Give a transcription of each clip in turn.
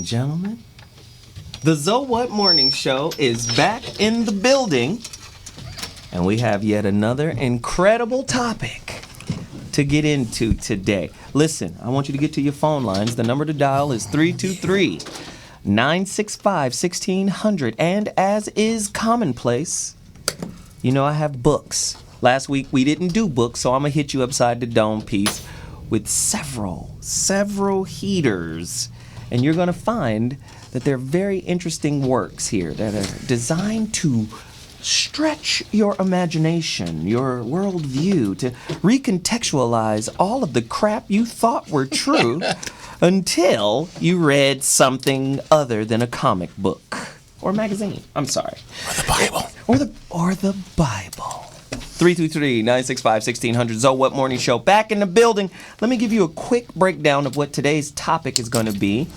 gentlemen, the So What Morning Show is back in the building, and we have yet another incredible topic to get into today. Listen, I want you to get to your phone lines. The number to dial is 323-965-1600, and as is commonplace, you know I have books. Last week we didn't do books, so I'm going to hit you upside the dome piece with several heaters. And you're going to find that they're very interesting works here that are designed to stretch your imagination, your worldview, to recontextualize all of the crap you thought were true until you read something other than a comic book or magazine. I'm sorry. Or the Bible. Or the Bible. 323-965-1600, So What Morning Show, back in the building. Let me give you a quick breakdown of what today's topic is going to be.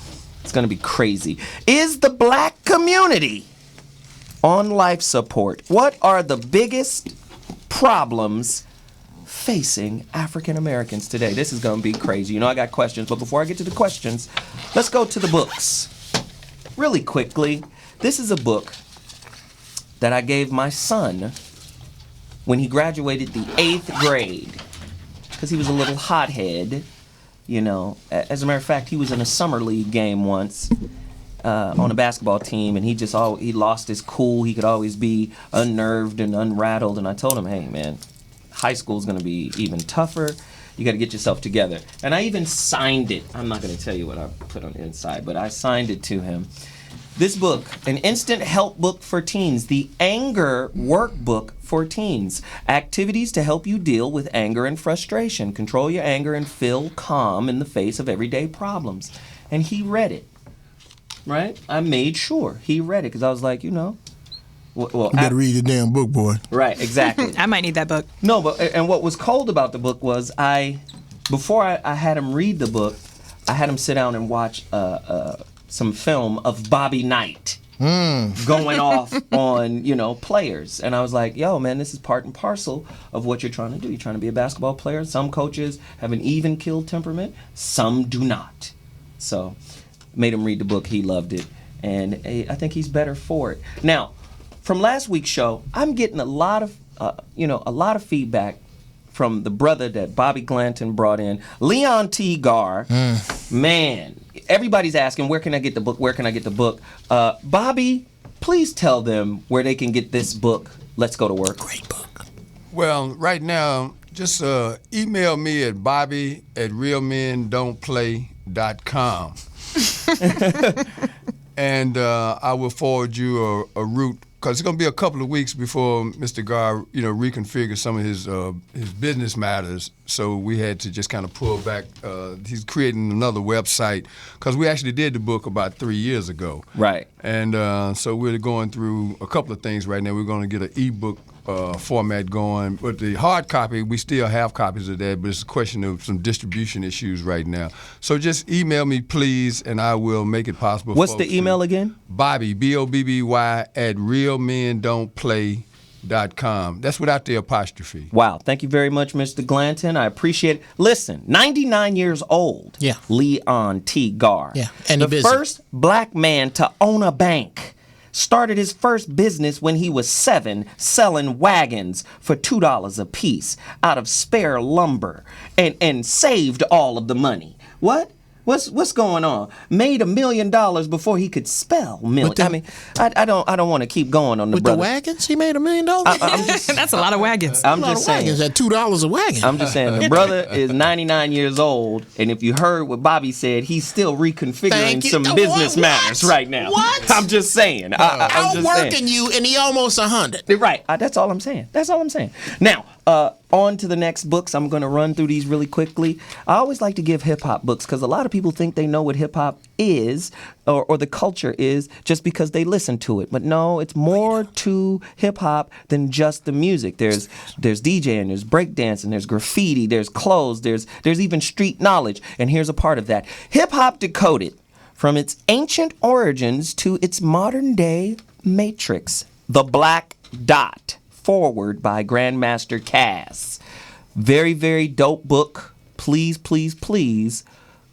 It's going to be crazy. Is the black community on life support? What are the biggest problems facing African Americans today? This is going to be crazy. You know I got questions, but before I get to the questions, let's go to the books. Really quickly, this is a book that I gave my son when he graduated the 8th grade, because he was a little hothead, you know. As a matter of fact, he was in a summer league game once on a basketball team, and he lost his cool. He could always be unnerved and unrattled, and I told him, hey, man, high school's going to be even tougher. You got to get yourself together. And I even signed it. I'm not going to tell you what I put on the inside, but I signed it to him. This book, an instant help book for teens, the anger workbook for teens. Activities to help you deal with anger and frustration. Control your anger and feel calm in the face of everyday problems. And he read it, right? I made sure he read it because I was like, you know. Well, you better read the damn book, boy. Right, exactly. I might need that book. No, but and what was cold about the book was before I had him read the book, I had him sit down and watch some film of Bobby Knight going off on, you know, players. And I was like, yo, man, this is part and parcel of what you're trying to do. You're trying to be a basketball player. Some coaches have an even killed temperament. Some do not. So made him read the book. He loved it. And I think he's better for it. Now, from last week's show, I'm getting a lot of feedback from the brother that Bobby Glanton brought in, Leon T. Gar. Man, everybody's asking, where can I get the book? Where can I get the book? Bobby, please tell them where they can get this book. Let's go to work. Great book. Well, right now, just email me at bobby@realmendon'tplay.com. And I will forward you a route, because it's going to be a couple of weeks before Mr. Gar, you know, reconfigures some of his business matters. So we had to just kind of pull back. He's creating another website, because we actually did the book about 3 years ago. Right. And so we're going through a couple of things right now. We're going to get an ebook format going, but the hard copy, we still have copies of that, but it's a question of some distribution issues right now. So just email me, please, and I will make it possible. What's the email again? Bobby, B-O-B-B-Y, @realmendon'tplay.com. That's without the apostrophe. Wow. Thank you very much, Mr. Glanton. I appreciate it. Listen, 99 years old. Yeah. Leon T. Gar. Yeah, and the busy. first black man to own a bank. Started his first business when he was 7, selling wagons for $2 a piece out of spare lumber, and saved all of the money. What? What's going on? Made $1 million before he could spell million. I mean, I don't want to keep going on the with brother. the wagons, he made $1 million. I'm just, That's a lot of wagons. I'm just saying. Wagons at $2 a wagon. I'm just saying, the brother is 99 years old, and if you heard what Bobby said, he's still reconfiguring some business matters right now. What? I'm just saying. I'm just Outworking saying. you, and he almost 100. Right. That's all I'm saying. Now, on to the next books. I'm going to run through these really quickly. I always like to give hip-hop books because a lot of people think they know what hip-hop is or the culture is just because they listen to it. But no, it's more to hip-hop than just the music. There's DJing, there's breakdancing, there's graffiti, there's clothes, there's even street knowledge. And here's a part of that. Hip-hop decoded from its ancient origins to its modern-day matrix. The Black Dot. Forward by Grandmaster Cass. Very, very dope book. Please, please, please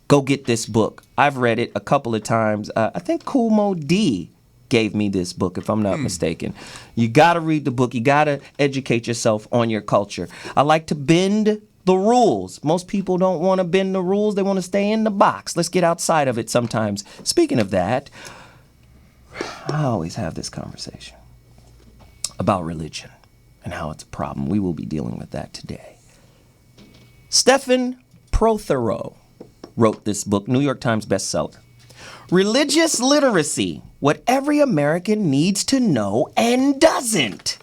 go get this book. I've read it a couple of times. I think Kool Moe Dee gave me this book, if I'm not mistaken. You got to read the book. You got to educate yourself on your culture. I like to bend the rules. Most people don't want to bend the rules. They want to stay in the box. Let's get outside of it sometimes. Speaking of that, I always have this conversation about religion and how it's a problem. We will be dealing with that today. Stephen Prothero wrote this book, New York Times bestseller. Religious literacy, what every American needs to know and doesn't.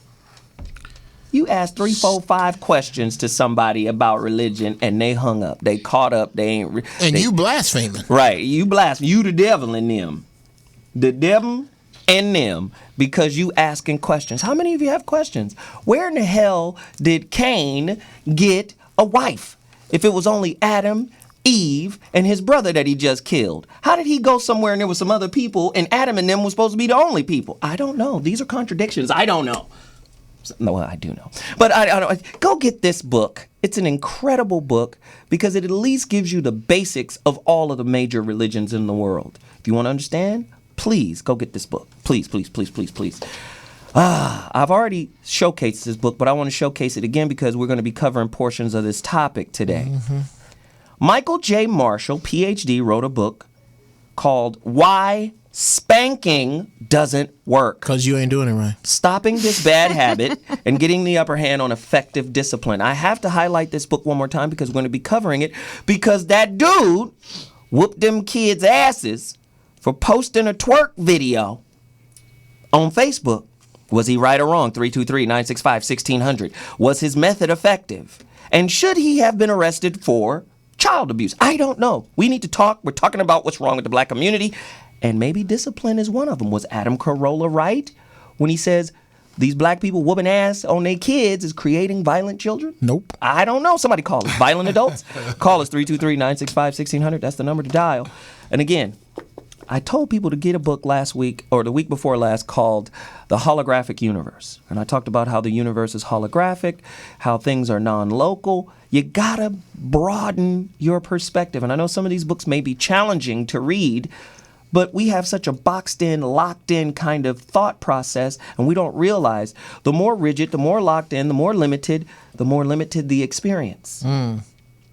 You ask 3, 4, 5 questions to somebody about religion and they hung up. They caught up. They ain't. You blaspheming. Right. You blaspheme. You the devil in them. The devil and them, because you asking questions. How many of you have questions? Where in the hell did Cain get a wife if it was only Adam, Eve, and his brother that he just killed? How did he go somewhere and there was some other people and Adam and them was supposed to be the only people? I don't know. These are contradictions. I don't know. No, I do know. But I don't. Go get this book. It's an incredible book because it at least gives you the basics of all of the major religions in the world. If you want to understand, please go get this book. Please, please, please, please, please. I've already showcased this book, but I want to showcase it again because we're going to be covering portions of this topic today. Mm-hmm. Michael J. Marshall, PhD, wrote a book called Why Spanking Doesn't Work. Because you ain't doing it right. Stopping this bad habit and getting the upper hand on effective discipline. I have to highlight this book one more time because we're going to be covering it because that dude whooped them kids' asses for posting a twerk video on Facebook. Was he right or wrong? 323-965-1600. Was his method effective? And should he have been arrested for child abuse? I don't know. We need to talk. We're talking about what's wrong with the black community. And maybe discipline is one of them. Was Adam Carolla right when he says these black people whooping ass on their kids is creating violent children? Nope. I don't know. Somebody call us. Violent adults? Call us 323-965-1600. That's the number to dial. And again, I told people to get a book last week or the week before last called The Holographic Universe. And I talked about how the universe is holographic, how things are non-local. You gotta broaden your perspective. And I know some of these books may be challenging to read, but we have such a boxed in, locked in kind of thought process, and we don't realize the more rigid, the more locked in, the more limited the experience.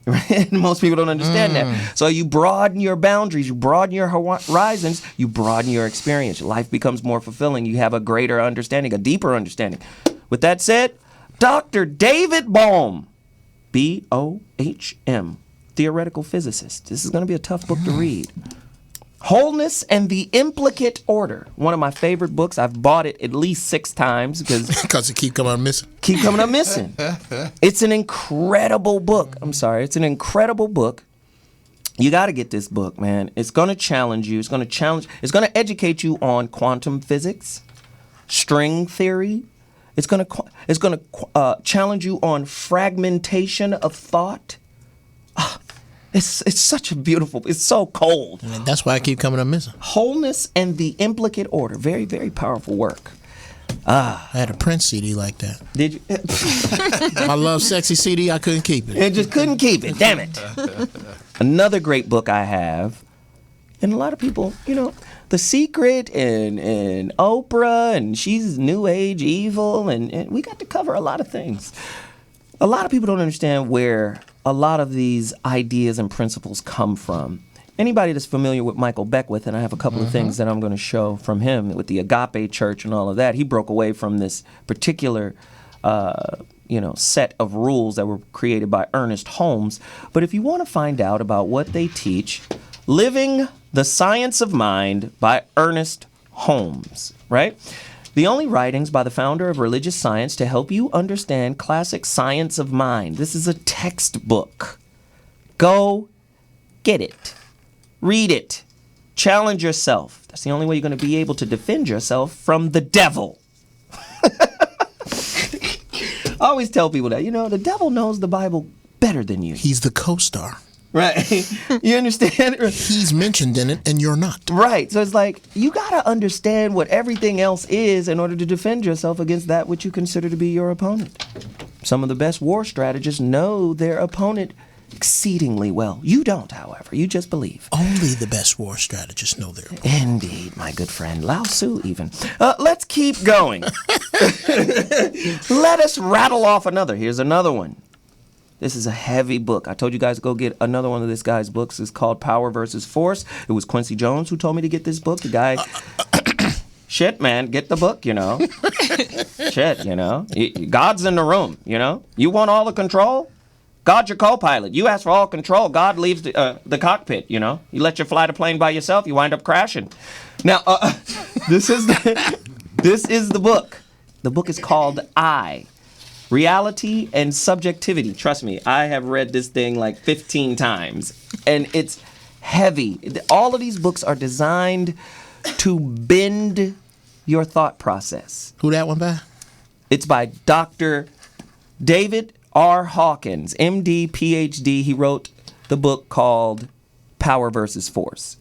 Right? Most people don't understand that. So you broaden your boundaries, you broaden your horizons, you broaden your experience. Life becomes more fulfilling. You have a greater understanding, a deeper understanding. With that said, Dr. David Bohm, B-O-H-M, theoretical physicist. This is going to be a tough book to read. Wholeness and the Implicate Order. One of my favorite books. I've bought it at least 6 times because it keep coming up missing. It's an incredible book. I'm sorry. It's an incredible book. You got to get this book, man. It's going to challenge you. It's going to educate you on quantum physics, string theory. It's going to challenge you on fragmentation of thought. It's such a beautiful, it's so cold. And that's why I keep coming up missing. Wholeness and the Implicate Order. Very, very powerful work. I had a Prince CD like that. Did you? I love Sexy CD. I couldn't keep it. It just couldn't keep it. Damn it. Another great book I have, and a lot of people, The Secret and Oprah, and she's New Age evil, and we got to cover a lot of things. A lot of people don't understand where a lot of these ideas and principles come from. Anybody that's familiar with Michael Beckwith, and I have a couple of things that I'm going to show from him with the Agape Church and all of that, he broke away from this particular set of rules that were created by Ernest Holmes. But if you want to find out about what they teach, Living the Science of Mind by Ernest Holmes, right? The only writings by the founder of religious science to help you understand classic science of mind. This is a textbook. Go get it. Read it. Challenge yourself. That's the only way you're going to be able to defend yourself from the devil. I always tell people that, the devil knows the Bible better than you. He's the co-star. Right. You understand? He's mentioned in it and you're not. Right. So it's like, you got to understand what everything else is in order to defend yourself against that which you consider to be your opponent. Some of the best war strategists know their opponent exceedingly well. You don't, however. You just believe. Only the best war strategists know their book. Indeed, my good friend. Lao Tzu, even. Let's keep going. Let us rattle off another. Here's another one. This is a heavy book. I told you guys to go get another one of this guy's books. It's called Power versus Force. It was Quincy Jones who told me to get this book. The guy... Shit, man, get the book, you know. Shit, you know. God's in the room, you know. You want all the control? God's your co-pilot. You ask for all control. God leaves the cockpit, you know. You let you fly the plane by yourself, you wind up crashing. Now, this is the book. The book is called I, Reality and Subjectivity. Trust me, I have read this thing like 15 times, and it's heavy. All of these books are designed to bend your thought process. Who that one by? It's by Dr. David R. Hawkins, MD, PhD. He wrote the book called Power versus Force.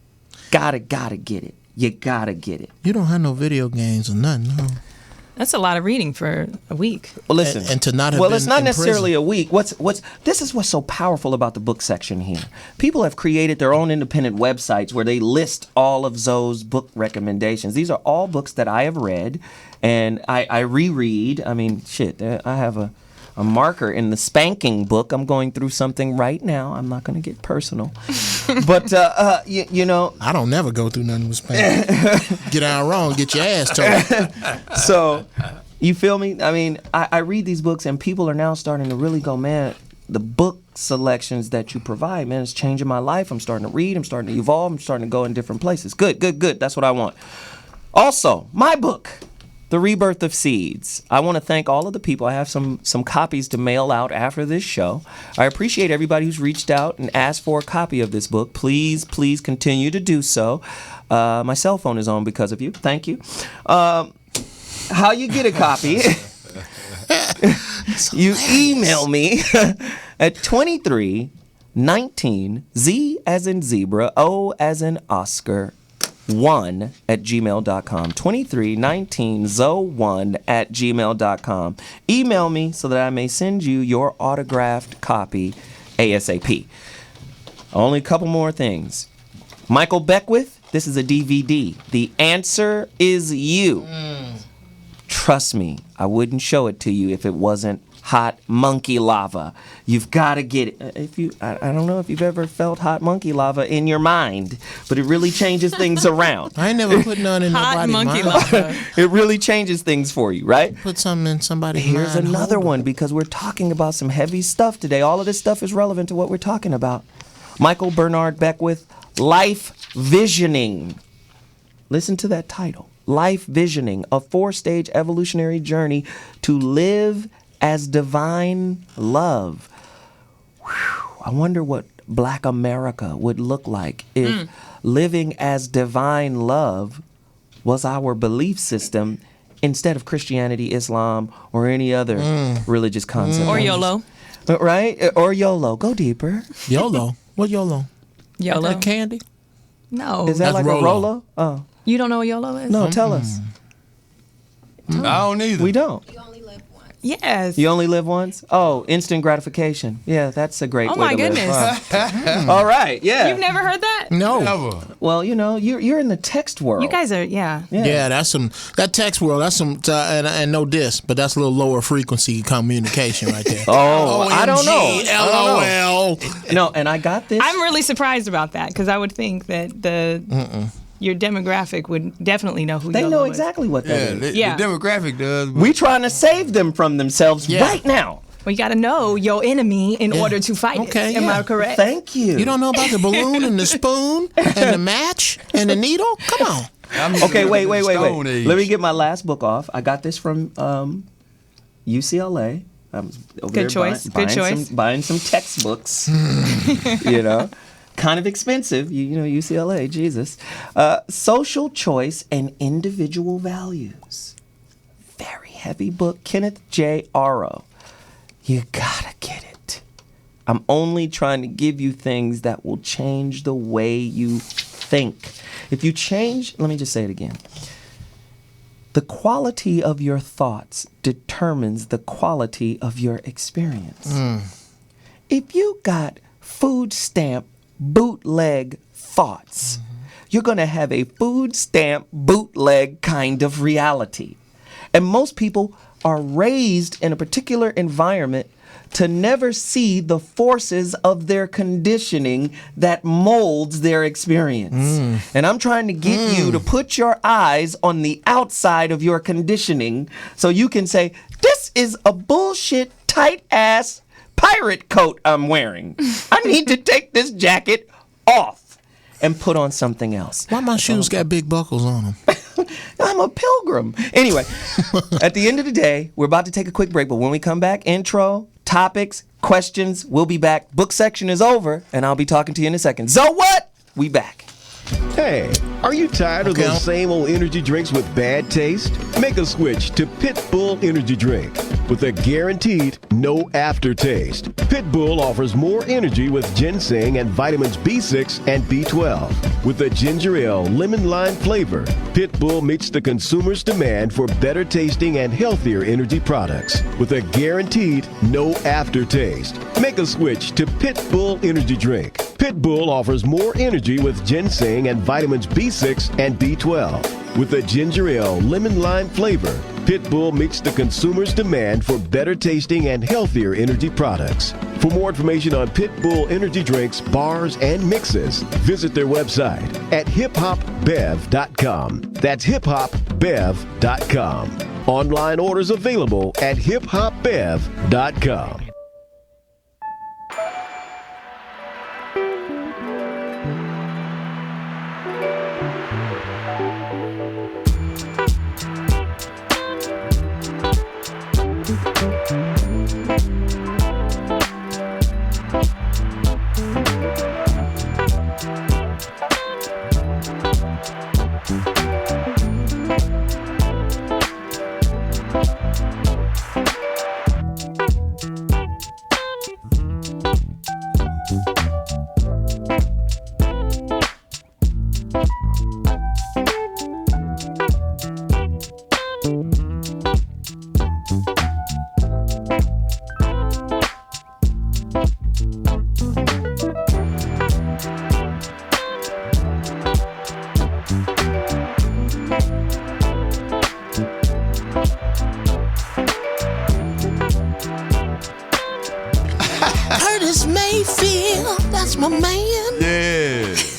Gotta get it. You gotta get it. You don't have no video games or nothing, no. That's a lot of reading for a week. Well, listen. And to not have well, been it's not in necessarily prison. a week. This is what's so powerful about the book section here. People have created their own independent websites where they list all of Zoe's book recommendations. These are all books that I have read, and I reread. I mean, shit, I have a marker in the spanking book. I'm going through something right now. I'm not going to get personal. But, you know. I don't never go through nothing with Spanish. Get out wrong, get your ass told. So, you feel me? I mean, I read these books and people are now starting to really go, man, the book selections that you provide, man, it's changing my life. I'm starting to read. I'm starting to evolve. I'm starting to go in different places. Good. That's what I want. Also, my book, The Rebirth of Seeds. I want to thank all of the people. I have some copies to mail out after this show. I appreciate everybody who's reached out and asked for a copy of this book. Please continue to do so. My cell phone is on because of you. Thank you. How you get a copy? You email me at 2319 Z as in zebra, O as in Oscar, 1 at gmail.com. 2319zo1 at gmail.com. Email me so that I may send you your autographed copy ASAP. Only a couple more things. Michael Beckwith, this is a DVD. The Answer Is You. Trust me, I wouldn't show it to you if it wasn't hot monkey lava. You've got to get it. I don't know if you've ever felt hot monkey lava in your mind, but it really changes things around. I ain't never put none in Hot nobody's monkey mind. lava. It really changes things for you, right? Put something in somebody's mind. Here's another hold one because we're talking about some heavy stuff today. All of this stuff is relevant to what we're talking about. Michael Bernard Beckwith, Life Visioning. Listen to that title. Life Visioning, a 4-stage evolutionary journey to live as divine love. Whew. I wonder what Black America would look like if living as divine love was our belief system instead of Christianity, Islam, or any other religious concept. Or YOLO. Right? Or YOLO. Go deeper. YOLO. What YOLO? YOLO. That candy? No. Is that That's like Rolo. a Rolo? Oh. You don't know what YOLO is? No, tell us. I don't either. We don't. Yes. You only live once? Oh, instant gratification. Yeah, that's a great Oh way my to goodness. live. All right, yeah. You've never heard that? No. Never. Well, you know, you're in the text world. You guys are, yeah. Yeah, that's that text world. That's some, and no diss, but that's a little lower frequency communication right there. Oh, I don't know. LOL. No, and I got this. I'm really surprised about that because I would think that your demographic would definitely know who They YOLO know is. exactly what that Yeah, is. Yeah. the demographic does. But We trying to save them from themselves Yeah. right now. Well, you got to know your enemy in order to fight Okay, it. Am yeah. I correct? Thank you. You don't know about the balloon and the spoon and the match and the needle? Come on. I'm Okay, wait. Stone Age. Let me get my last book off. I got this from UCLA. I was over Good there choice. Buying, Good choice. buying some textbooks. You know, kind of expensive. You know, UCLA. Jesus. Social Choice and Individual Values. Very heavy book. Kenneth J. Arrow. You gotta get it. I'm only trying to give you things that will change the way you think. If you change, let me just say it again. The quality of your thoughts determines the quality of your experience. If you got food stamp bootleg thoughts. You're going to have a food stamp bootleg kind of reality. And most people are raised in a particular environment to never see the forces of their conditioning that molds their experience. And I'm trying to get you to put your eyes on the outside of your conditioning so you can say, this is a bullshit tight ass pirate coat I'm wearing. I need to take this jacket off and put on something else. Why my shoes got big buckles on them? I'm a pilgrim. Anyway, at the end of the day, we're about to take a quick break, but when we come back, intro, topics, questions, we'll be back. Book section is over, and I'll be talking to you in a second. So what? We back. Hey, are you tired of those same old energy drinks with bad taste? Make a switch to Pitbull Energy Drink with a guaranteed no aftertaste. Pitbull offers more energy with ginseng and vitamins B6 and B12. With a ginger ale lemon lime flavor, Pitbull meets the consumer's demand for better tasting and healthier energy products with a guaranteed no aftertaste. Make a switch to Pitbull Energy Drink. Pitbull offers more energy with ginseng and vitamins B6 and B12. With a ginger ale lemon lime flavor, Pitbull meets the consumer's demand for better tasting and healthier energy products. For more information on Pitbull energy drinks, bars, and mixes, visit their website at hiphopbev.com. That's hiphopbev.com. Online orders available at hiphopbev.com.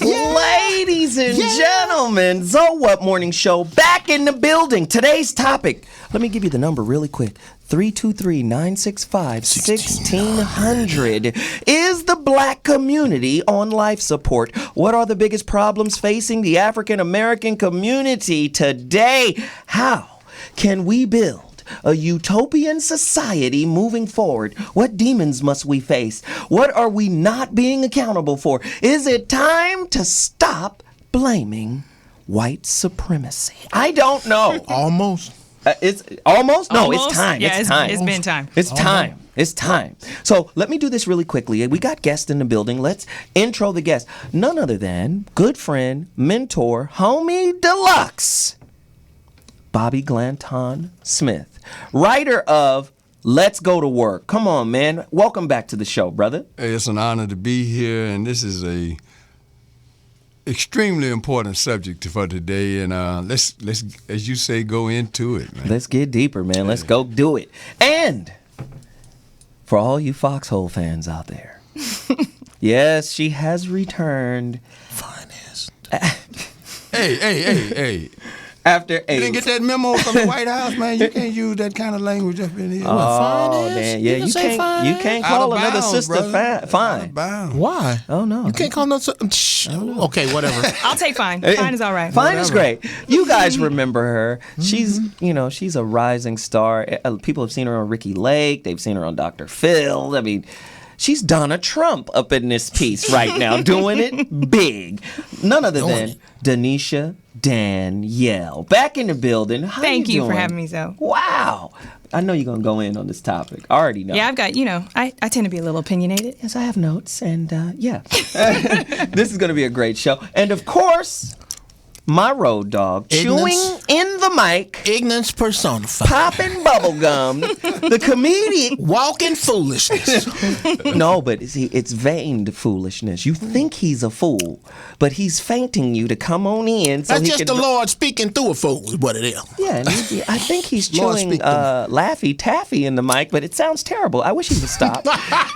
Ladies and gentlemen, So What Morning Show back in the building. Today's topic, let me give you the number really quick. 323-965-1600. Is the black community on life support? What are the biggest problems facing the African American community today? How can we build a utopian society moving forward? What demons must we face? What are we not being accountable for? Is it time to stop blaming white supremacy? I don't know. Almost. It's almost? No, Almost? it's time. Yeah, it's time. It's been time. It's time. It's time. So let me do this really quickly. We got guests in the building. Let's intro the guest. None other than good friend, mentor, homie deluxe, Bobby Glanton-Smith, writer of Let's Go to Work. Come on, man. Welcome back to the show, brother. Hey, it's an honor to be here, and this is a extremely important subject for today. And let's as you say, go into it, man. Let's get deeper, man. Let's go do it. And for all you Foxhole fans out there, yes, she has returned. Finest. Hey. After You didn't get that memo from the White House, man. You can't use that kind of language up in here. Oh, Finest? man. Yeah, You you can say can't. You can't Out call of another bounds, sister brother. Out fine. of bounds. Why? Oh no. You can't call no. Shh. Okay, whatever. I'll take fine. Fine is all right. Fine is great. You guys remember her. She's, she's a rising star. People have seen her on Ricky Lake. They've seen her on Dr. Phil. I mean, she's Donna Trump up in this piece right now, doing it big. None other than Danisha Danielle. Back in the building. How Thank you for doing? having me, Zoe. Wow. I know you're going to go in on this topic. I already know. Yeah, I've got, I tend to be a little opinionated. Yes, I have notes, and yeah. This is going to be a great show. And of course, my road dog, Ignorance. chewing in the mic, Ignorance personified. popping bubble gum. The comedian. Walking foolishness. No, but see, it's veined foolishness. You think he's a fool, but he's fainting you to come on in. So That's he just can the Lord speaking through a fool is what it is. Yeah, and I think he's Lord, chewing speak to Laffy Taffy in the mic, but it sounds terrible. I wish he would stop.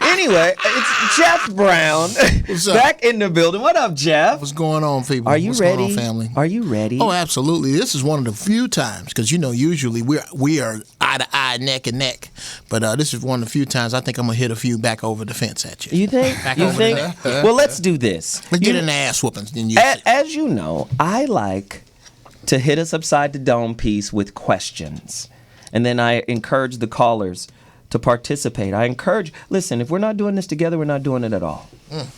Anyway, it's Geoff Brown What's up? back in the building. What up, Geoff? What's going on, people? Are you What's ready? going on, family? Are you ready? Oh, absolutely. This is one of the few times because usually we are eye to eye, neck and neck, but this is one of the few times I think I'm gonna hit a few back over the fence at you. You think? Back You over think? there. Well, let's do this. Let's get in the ass whoopings. Then you. As you know, I like to hit us upside the dome piece with questions, and then I encourage the callers to participate. Listen, if we're not doing this together, we're not doing it at all.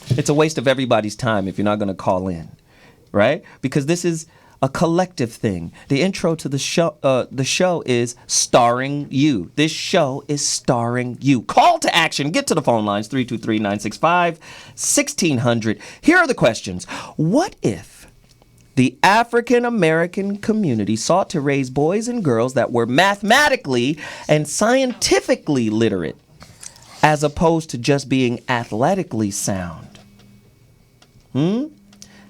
It's a waste of everybody's time if you're not going to call in, right? Because this is a collective thing. The intro to the show is starring you. This show is starring you. Call to action. Get to the phone lines, 323-965-1600. Here are the questions. What if the African American community sought to raise boys and girls that were mathematically and scientifically literate, as opposed to just being athletically sound?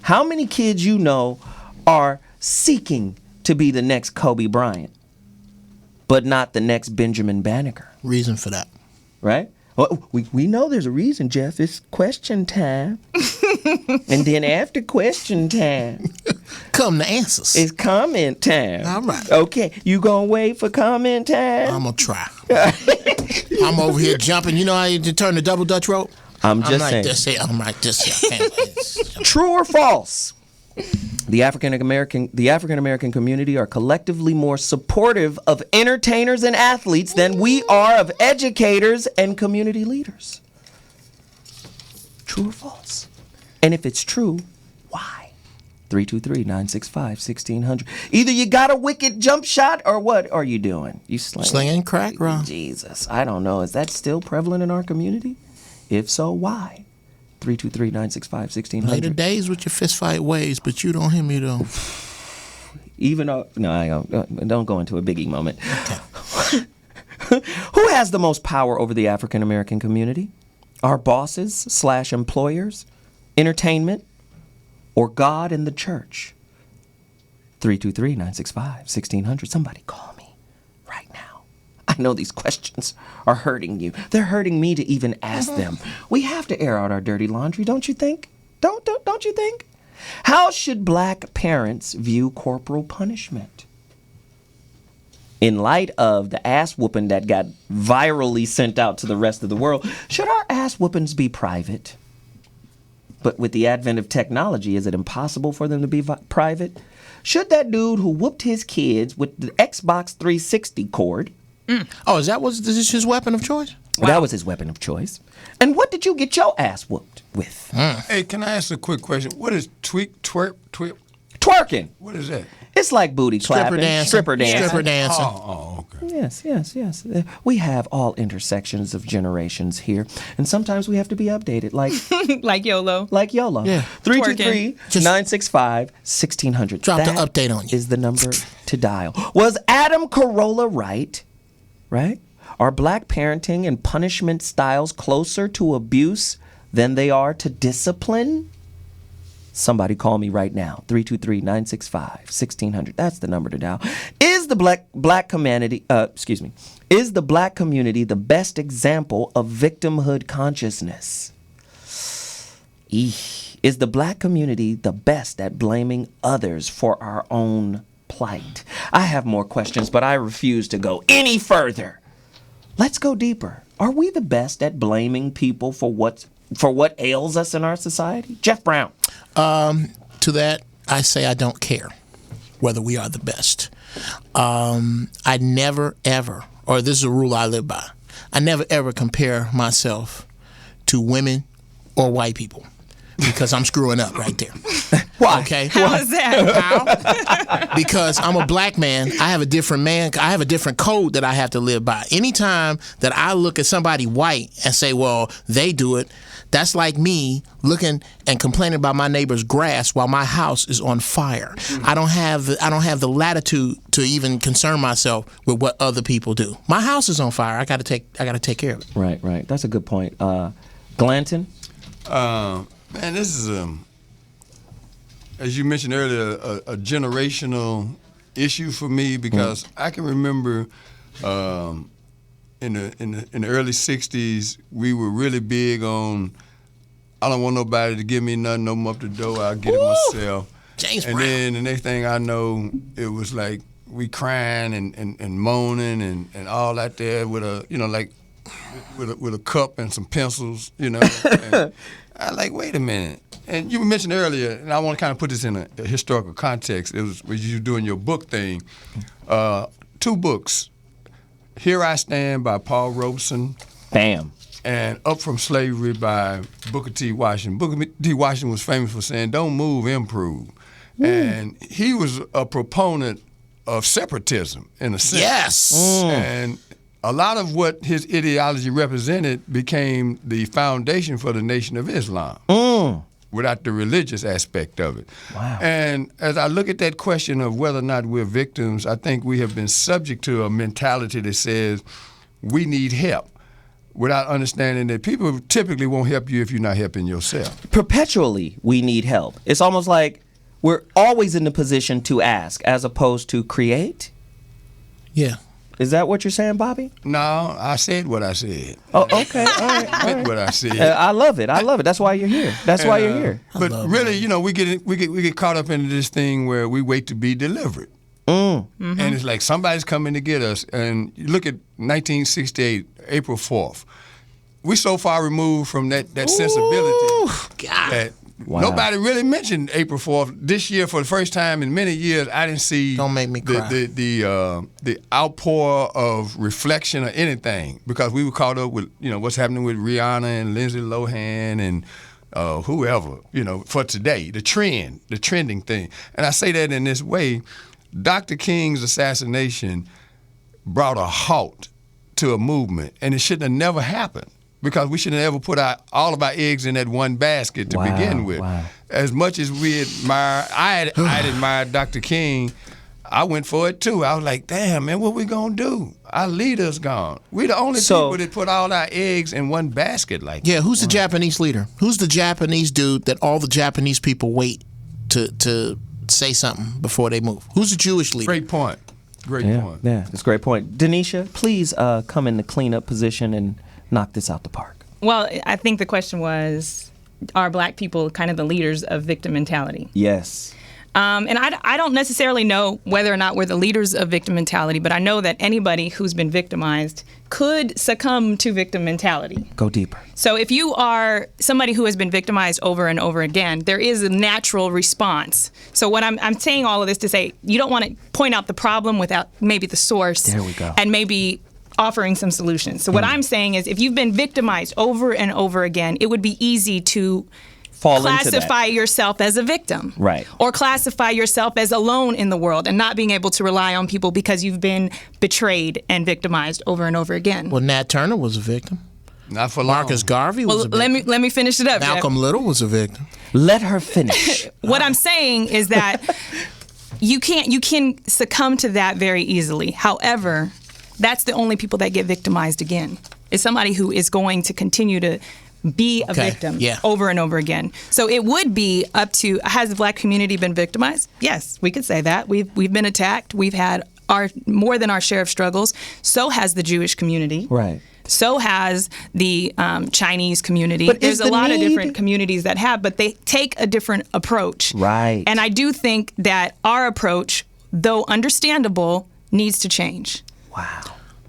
How many kids you know are seeking to be the next Kobe Bryant, but not the next Benjamin Banneker? Reason for that. Right? Well, we know there's a reason, Geoff. It's question time. And then after question time, Come the answers. it's comment time. All right. Okay, you gonna wait for comment time? I'm gonna try. I'm over here jumping. You know how you turn the double Dutch rope? I'm just like saying. this here. I'm like this here. Can't wait. True or false? The African American community are collectively more supportive of entertainers and athletes than we are of educators and community leaders. True or false? And if it's true, why? 323-965-1600. Either you got a wicked jump shot or what are you doing? You Slinging crack, Ron. Jesus, I don't know. Is that still prevalent in our community? If so, why? 323-965-1600. Later days with your fist fight ways, but you don't hear me though. Even though, no, I don't go into a biggie moment. Who has the most power over the African American community? Our bosses / employers, entertainment, or God and the church? 323-965-1600. Somebody call me right now. I know these questions are hurting you. They're hurting me to even ask them. We have to air out our dirty laundry, don't you think? Don't you think? How should black parents view corporal punishment? In light of the ass whooping that got virally sent out to the rest of the world, should our ass whoopings be private? But with the advent of technology, is it impossible for them to be private? Should that dude who whooped his kids with the Xbox 360 cord, Oh, is this his weapon of choice? that was his weapon of choice. And what did you get your ass whooped with? Hey, can I ask a quick question? What is twerk? Twerking. What is that? It's like booty clapping, stripper dancing. Stripper dancing. Oh, okay. Yes. We have all intersections of generations here, and sometimes we have to be updated, like Like YOLO. like YOLO. Yeah. 323-965-1600. Drop the That update on you. is the number to dial. Was Adam Carolla right? Right? Are black parenting and punishment styles closer to abuse than they are to discipline? Somebody call me right now. 323-965-1600. That's the number to dial. Is the black community the best example of victimhood consciousness? Is the black community the best at blaming others for our own plight? I have more questions, but I refuse to go any further. Let's go deeper. Are we the best at blaming people for what ails us in our society? Geoff Brown. To that, I say I don't care whether we are the best. I never, ever, or this is a rule I live by, I never, ever compare myself to women or white people because I'm screwing up right there. Why? Okay. How is that? How? Because I'm a black man. I have a different code that I have to live by. Anytime that I look at somebody white and say, well, they do it, that's like me looking and complaining about my neighbor's grass while my house is on fire. I don't have the latitude to even concern myself with what other people do. My house is on fire. I got to take care of it. Right. That's a good point. Glanton? Man, this is as you mentioned earlier, a generational issue for me because I can remember in the early '60s we were really big on I don't want nobody to give me nothing, open up the door, I'll get it myself. James and Brown. then the next thing I know, it was like we crying and moaning and all that there with a with a cup and some pencils, And I like, wait a minute. And you mentioned earlier, and I want to kind of put this in a historical context. It was when you were doing your book thing. 2 books, Here I Stand by Paul Robeson. Bam. And Up From Slavery by Booker T. Washington. Booker T. Washington was famous for saying, don't move, improve. And he was a proponent of separatism in a sense. Yes. And a lot of what his ideology represented became the foundation for the Nation of Islam without the religious aspect of it. Wow. And as I look at that question of whether or not we're victims, I think we have been subject to a mentality that says we need help without understanding that people typically won't help you if you're not helping yourself. Perpetually, we need help. It's almost like we're always in the position to ask as opposed to create. Yeah. Is that what you're saying, Bobby? No, I said what I said. Oh, okay. All right. I meant what I said. I love it. That's why you're here. That's why you're here. But really, we get caught up into this thing where we wait to be delivered. Mm-hmm. And it's like somebody's coming to get us. And you look at 1968, April 4th. We're so far removed from that sensibility that nobody really mentioned April 4th. This year, for the first time in many years, I didn't see Don't make me cry. the outpour of reflection or anything because we were caught up with what's happening with Rihanna and Lindsay Lohan and whoever for today, the trending thing. And I say that in this way. Dr. King's assassination brought a halt to a movement, and it should have never happened because we should have never put all of our eggs in that one basket to begin with. Wow. As much as we admire, I'd admired Dr. King, I went for it too. I was like, damn, man, what we gonna do? Our leader's gone. We're the only people that put all our eggs in one basket like that. Yeah, who's the Japanese leader? Who's the Japanese dude that all the Japanese people wait to say something before they move? Who's the Jewish leader? Great point. Great point. Yeah, that's a great point. Danisha, please come in the cleanup position and knock this out the park. Well, I think the question was, are black people kind of the leaders of victim mentality? Yes. And I don't necessarily know whether or not we're the leaders of victim mentality, but I know that anybody who's been victimized could succumb to victim mentality. Go deeper. So if you are somebody who has been victimized over and over again, there is a natural response. So what I'm saying all of this to say, you don't want to point out the problem without maybe the source. There we go. And maybe offering some solutions. So what I'm saying is if you've been victimized over and over again, it would be easy to classify yourself as a victim. Right. Or classify yourself as alone in the world and not being able to rely on people because you've been betrayed and victimized over and over again. Well, Nat Turner was a victim. Not for long. Marcus Garvey was a victim. Let me finish it up. Malcolm Little was a victim. Let her finish. What I'm saying is that you can succumb to that very easily. However, that's the only people that get victimized again. Is somebody who is going to continue to be a victim over and over again. So it would be up to, has the black community been victimized? Yes, we could say that. We've been attacked. We've had more than our share of struggles. So has the Jewish community. Right. So has the Chinese community. But there's a lot of different communities that have, but they take a different approach. Right. And I do think that our approach, though understandable, needs to change.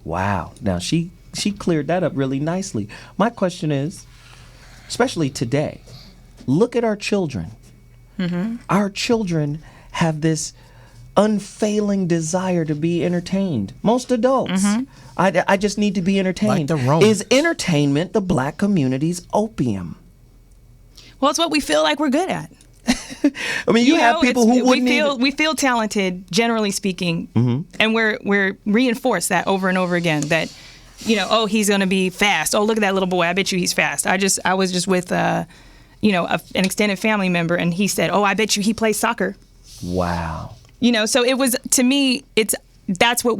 Wow. Now she cleared that up really nicely. My question is, especially today, look at our children. Mm-hmm. Our children have this unfailing desire to be entertained. Most adults. Mm-hmm. I just need to be entertained. Like the Romans. Is entertainment the black community's opium? Well, it's what we feel like we're good at. I mean, you have people who wouldn't we feel talented, generally speaking, and we're reinforced that over and over again. That oh, he's going to be fast. Oh, look at that little boy. I bet you he's fast. I was just with an extended family member, and he said, "Oh, I bet you he plays soccer." Wow. So it was, to me, that's what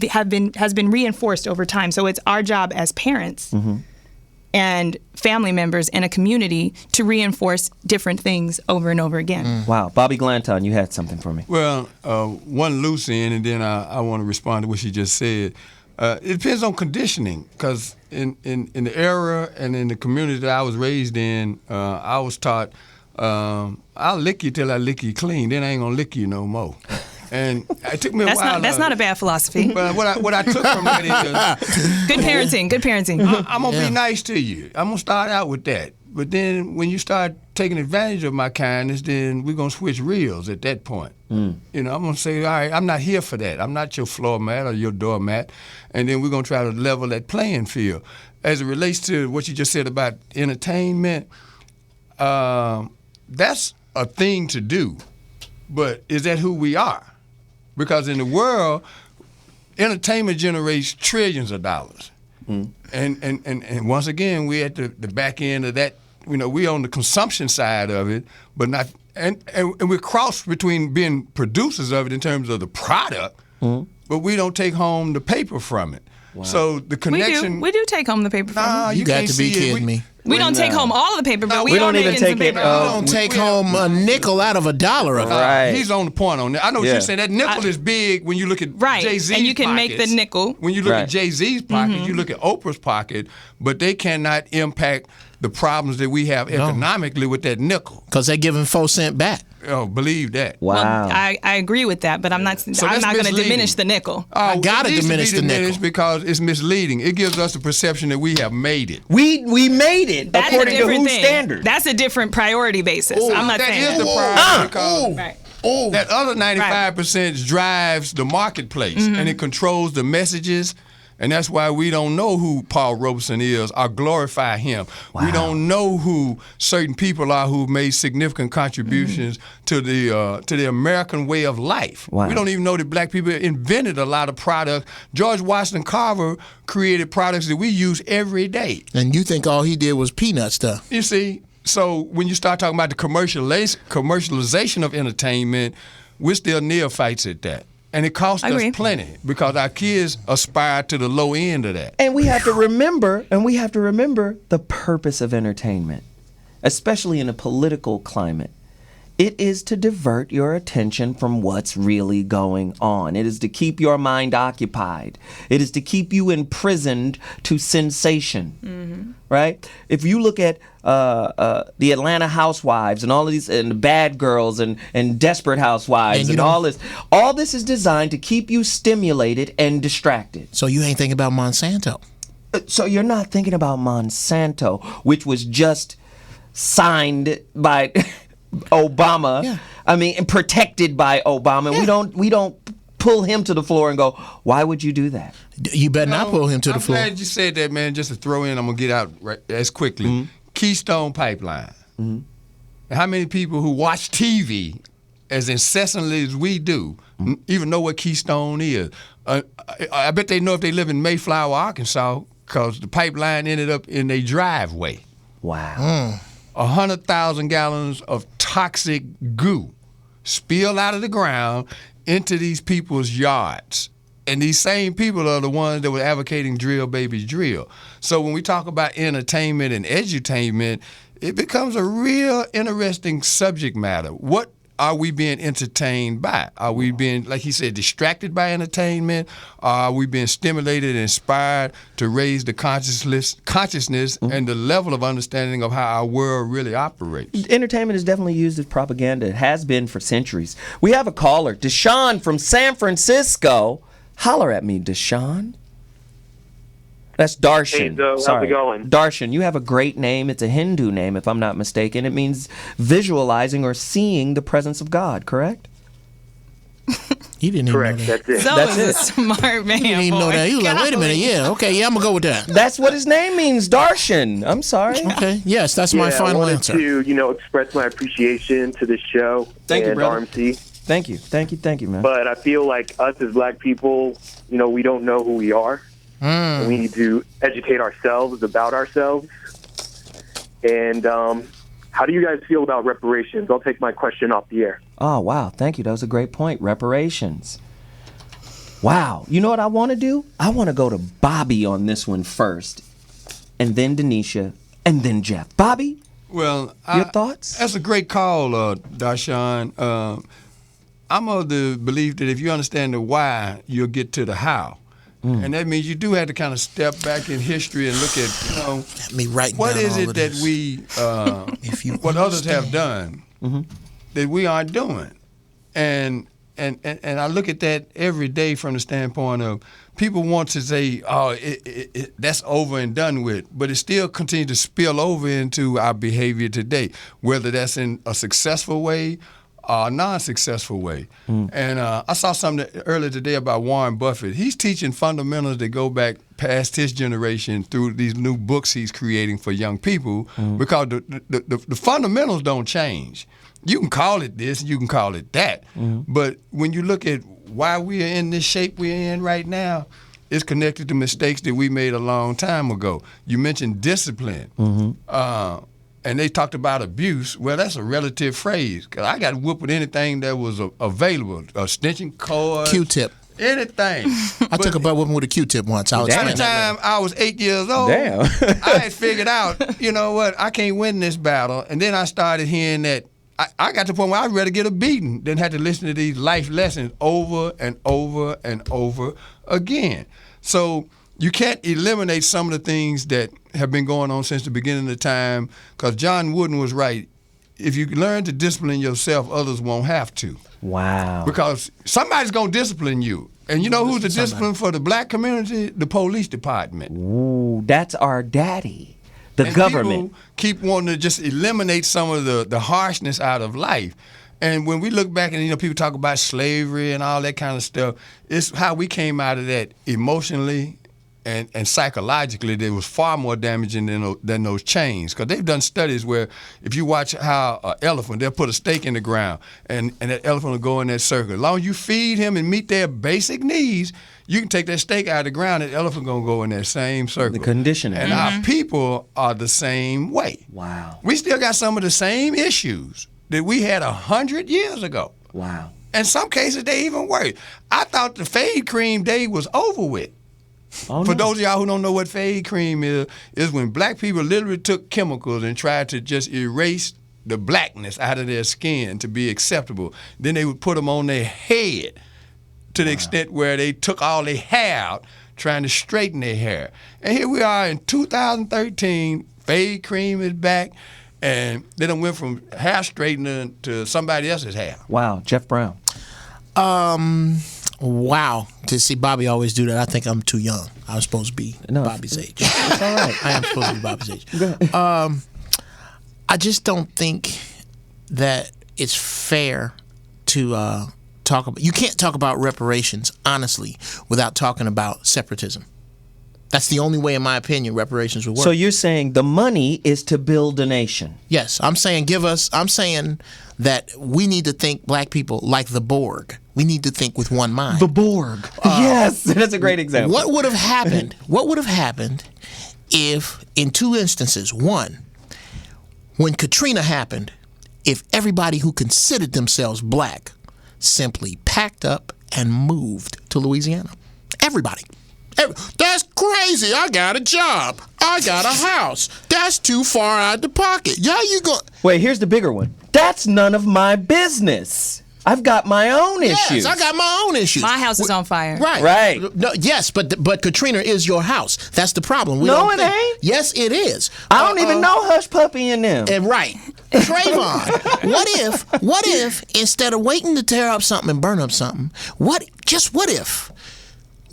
has been reinforced over time. So it's our job as parents and family members in a community to reinforce different things over and over again. Wow. Bobby Glanton, you had something for me. Well, one loose end, and then I want to respond to what she just said. It depends on conditioning, because in the era and in the community that I was raised in, I was taught, I'll lick you till I lick you clean, then I ain't going to lick you no more. And it took me a while. That's not a bad philosophy. But what I took from that is good parenting. I'm gonna be nice to you. I'm gonna start out with that. But then when you start taking advantage of my kindness, then we're gonna switch reels at that point. I'm gonna say, all right, I'm not here for that. I'm not your floor mat or your doormat. And then we're gonna try to level that playing field. As it relates to what you just said about entertainment, that's a thing to do. But is that who we are? Because in the world, entertainment generates trillions of dollars. And once again, we're at the back end of that. We're on the consumption side of it, but not, and we're crossed between being producers of it in terms of the product, but we don't take home the paper from it. Wow. So the connection. We do take home the paper from it. You got to be kidding me. We don't take home all of the paper, but we don't even take it. We don't take home a nickel out of a dollar of it. Right. He's on the point on that. I know what you're saying. That nickel is big when you look at Jay-Z's and you can pockets. make the nickel. When you look at Jay-Z's pocket, you look at Oprah's pocket, but they cannot impact the problems that we have economically with that nickel. Because they're giving 4 cents back. Oh, believe that. Wow. Well, I agree with that, but I'm not going to diminish the nickel. I got to diminish the nickel. Because it's misleading. It gives us the perception that we have made it. We made it That's according a to different whose thing. standard? That's a different priority basis. I'm not saying that is the priority because that other 95% drives the marketplace and it controls the messages. And that's why we don't know who Paul Robeson is or glorify him. Wow. We don't know who certain people are who've made significant contributions to the American way of life. Wow. We don't even know that black people invented a lot of products. George Washington Carver created products that we use every day. And you think all he did was peanut stuff. You see, so when you start talking about the commercialization of entertainment, we're still neophytes at that. And it costs us plenty because our kids aspire to the low end of that. And we have to remember, the purpose of entertainment, especially in a political climate. It is to divert your attention from what's really going on. It is to keep your mind occupied. It is to keep you imprisoned to sensation, right? If you look at the Atlanta Housewives and all of these, and the Bad Girls and Desperate Housewives and all this is designed to keep you stimulated and distracted. So you ain't thinking about Monsanto. So you're not thinking about Monsanto, which was just signed by Obama. Yeah. I mean, and protected by Obama. Yeah. We don't pull him to the floor and go, why would you do that? You better not pull him to the floor. I'm glad you said that, man. Just to throw in, I'm going to get out right as quickly. Keystone Pipeline. How many people who watch TV as incessantly as we do even know what Keystone is? I bet they know if they live in Mayflower, Arkansas, because the pipeline ended up in their driveway. Wow. 100,000 gallons of toxic goo spilled out of the ground into these people's yards. And these same people are the ones that were advocating drill, baby, drill. So when we talk about entertainment and edutainment, it becomes a real interesting subject matter. What are we being entertained by? Are we being, like he said, distracted by entertainment? Are we being stimulated and inspired to raise the consciousness and the level of understanding of how our world really operates? Entertainment is definitely used as propaganda. It has been for centuries. We have a caller, Deshaun from San Francisco. Holler at me, Deshaun. That's Darshan. Hey, Joe. Sorry. How's it going? Darshan, you have a great name. It's a Hindu name, if I'm not mistaken. It means visualizing or seeing the presence of God, correct? He didn't even Correct. know that. That's it. So That's is a it. smart man. He didn't even know that. He was like, wait a minute, yeah, okay, yeah, I'm gonna go with that. That's what his name means, Darshan. I'm sorry. Okay, yes, that's my I final wanted answer. to, express my appreciation to this show Thank you, and brother. RMC. Thank you, man. But I feel like us as black people, we don't know who we are. And we need to educate ourselves about ourselves. And how do you guys feel about reparations? I'll take my question off the air. Oh, wow. Thank you. That was a great point. Reparations. Wow. You know what I want to do? I want to go to Bobby on this one first, and then Danisha, and then Geoff. Bobby? Well, Your thoughts? That's a great call, Darshan. I'm of the belief that if you understand the why, you'll get to the how. And that means you do have to kind of step back in history and look at, Let me write what down is all it of that this. we, If you what others have understand. done that we aren't doing. And I look at that every day from the standpoint of people want to say, that's over and done with, but it still continues to spill over into our behavior today, whether that's in a successful way or a non-successful way. And I saw something earlier today about Warren Buffett. He's teaching fundamentals that go back past his generation through these new books he's creating for young people because the fundamentals don't change. You can call it this, you can call it that, but when you look at why we are in this shape we're in right now, it's connected to mistakes that we made a long time ago. You mentioned discipline. And they talked about abuse. Well, that's a relative phrase. 'Cause I got whooped with anything that was available. A stitching cord. Q-tip. Anything. I took a butt whooping with a Q-tip once. I'll Damn. explain By the that time I was 8 years old, Damn. I had figured out, you know what, I can't win this battle. And then I started hearing that I got to the point where I'd rather get a beating than have to listen to these life lessons over and over and over again. So you can't eliminate some of the things that have been going on since the beginning of time, because John Wooden was right. If you learn to discipline yourself, others won't have to. Wow. Because somebody's going to discipline you. And you know who's the discipline for the black community? The police department. Ooh, that's our daddy. The And government. people keep wanting to just eliminate some of the harshness out of life. And when we look back and, people talk about slavery and all that kind of stuff, it's how we came out of that emotionally and psychologically. That was far more damaging than those chains. Because they've done studies where if you watch how an elephant, they'll put a stake in the ground and that elephant will go in that circle. As long as you feed him and meet their basic needs, you can take that stake out of the ground and the elephant going to go in that same circle. The conditioning. And our people are the same way. Wow. We still got some of the same issues that we had 100 years ago. Wow. In some cases, they even worse. I thought the fade cream day was over with. Oh, For no. those of y'all who don't know what fade cream is when black people literally took chemicals and tried to just erase the blackness out of their skin to be acceptable. Then they would put them on their head to the extent where they took all their hair out trying to straighten their hair. And here we are in 2013, fade cream is back, and they done went from hair straightener to somebody else's hair. Wow. Geoff Brown. Wow. To see Bobby always do that, I think I'm too young. I was supposed to be No, Bobby's age. It's all right. I am supposed to be Bobby's age. Go ahead. I just don't think that it's fair to talk about. You can't talk about reparations honestly without talking about separatism. That's the only way, in my opinion, reparations would work. So you're saying the money is to build a nation. Yes, I'm saying I'm saying that we need to think black people like the Borg. We need to think with one mind. The Borg. Yes, that's a great example. What would have happened? What would have happened if, in two instances, one, when Katrina happened, if everybody who considered themselves black simply packed up and moved to Louisiana? Everybody. That's crazy. I got a job. I got a house. That's too far out the pocket. Yeah, you go. Wait, here's the bigger one. That's none of my business. I've got my own Yes, issues. I got my own issues. My house is on fire. Right. Right. No, yes, but Katrina is your house. That's the problem. We No, don't it think- ain't. Yes, it is. I don't even know Hush Puppy and them. And right. Trayvon, what if instead of waiting to tear up something and burn up something, what if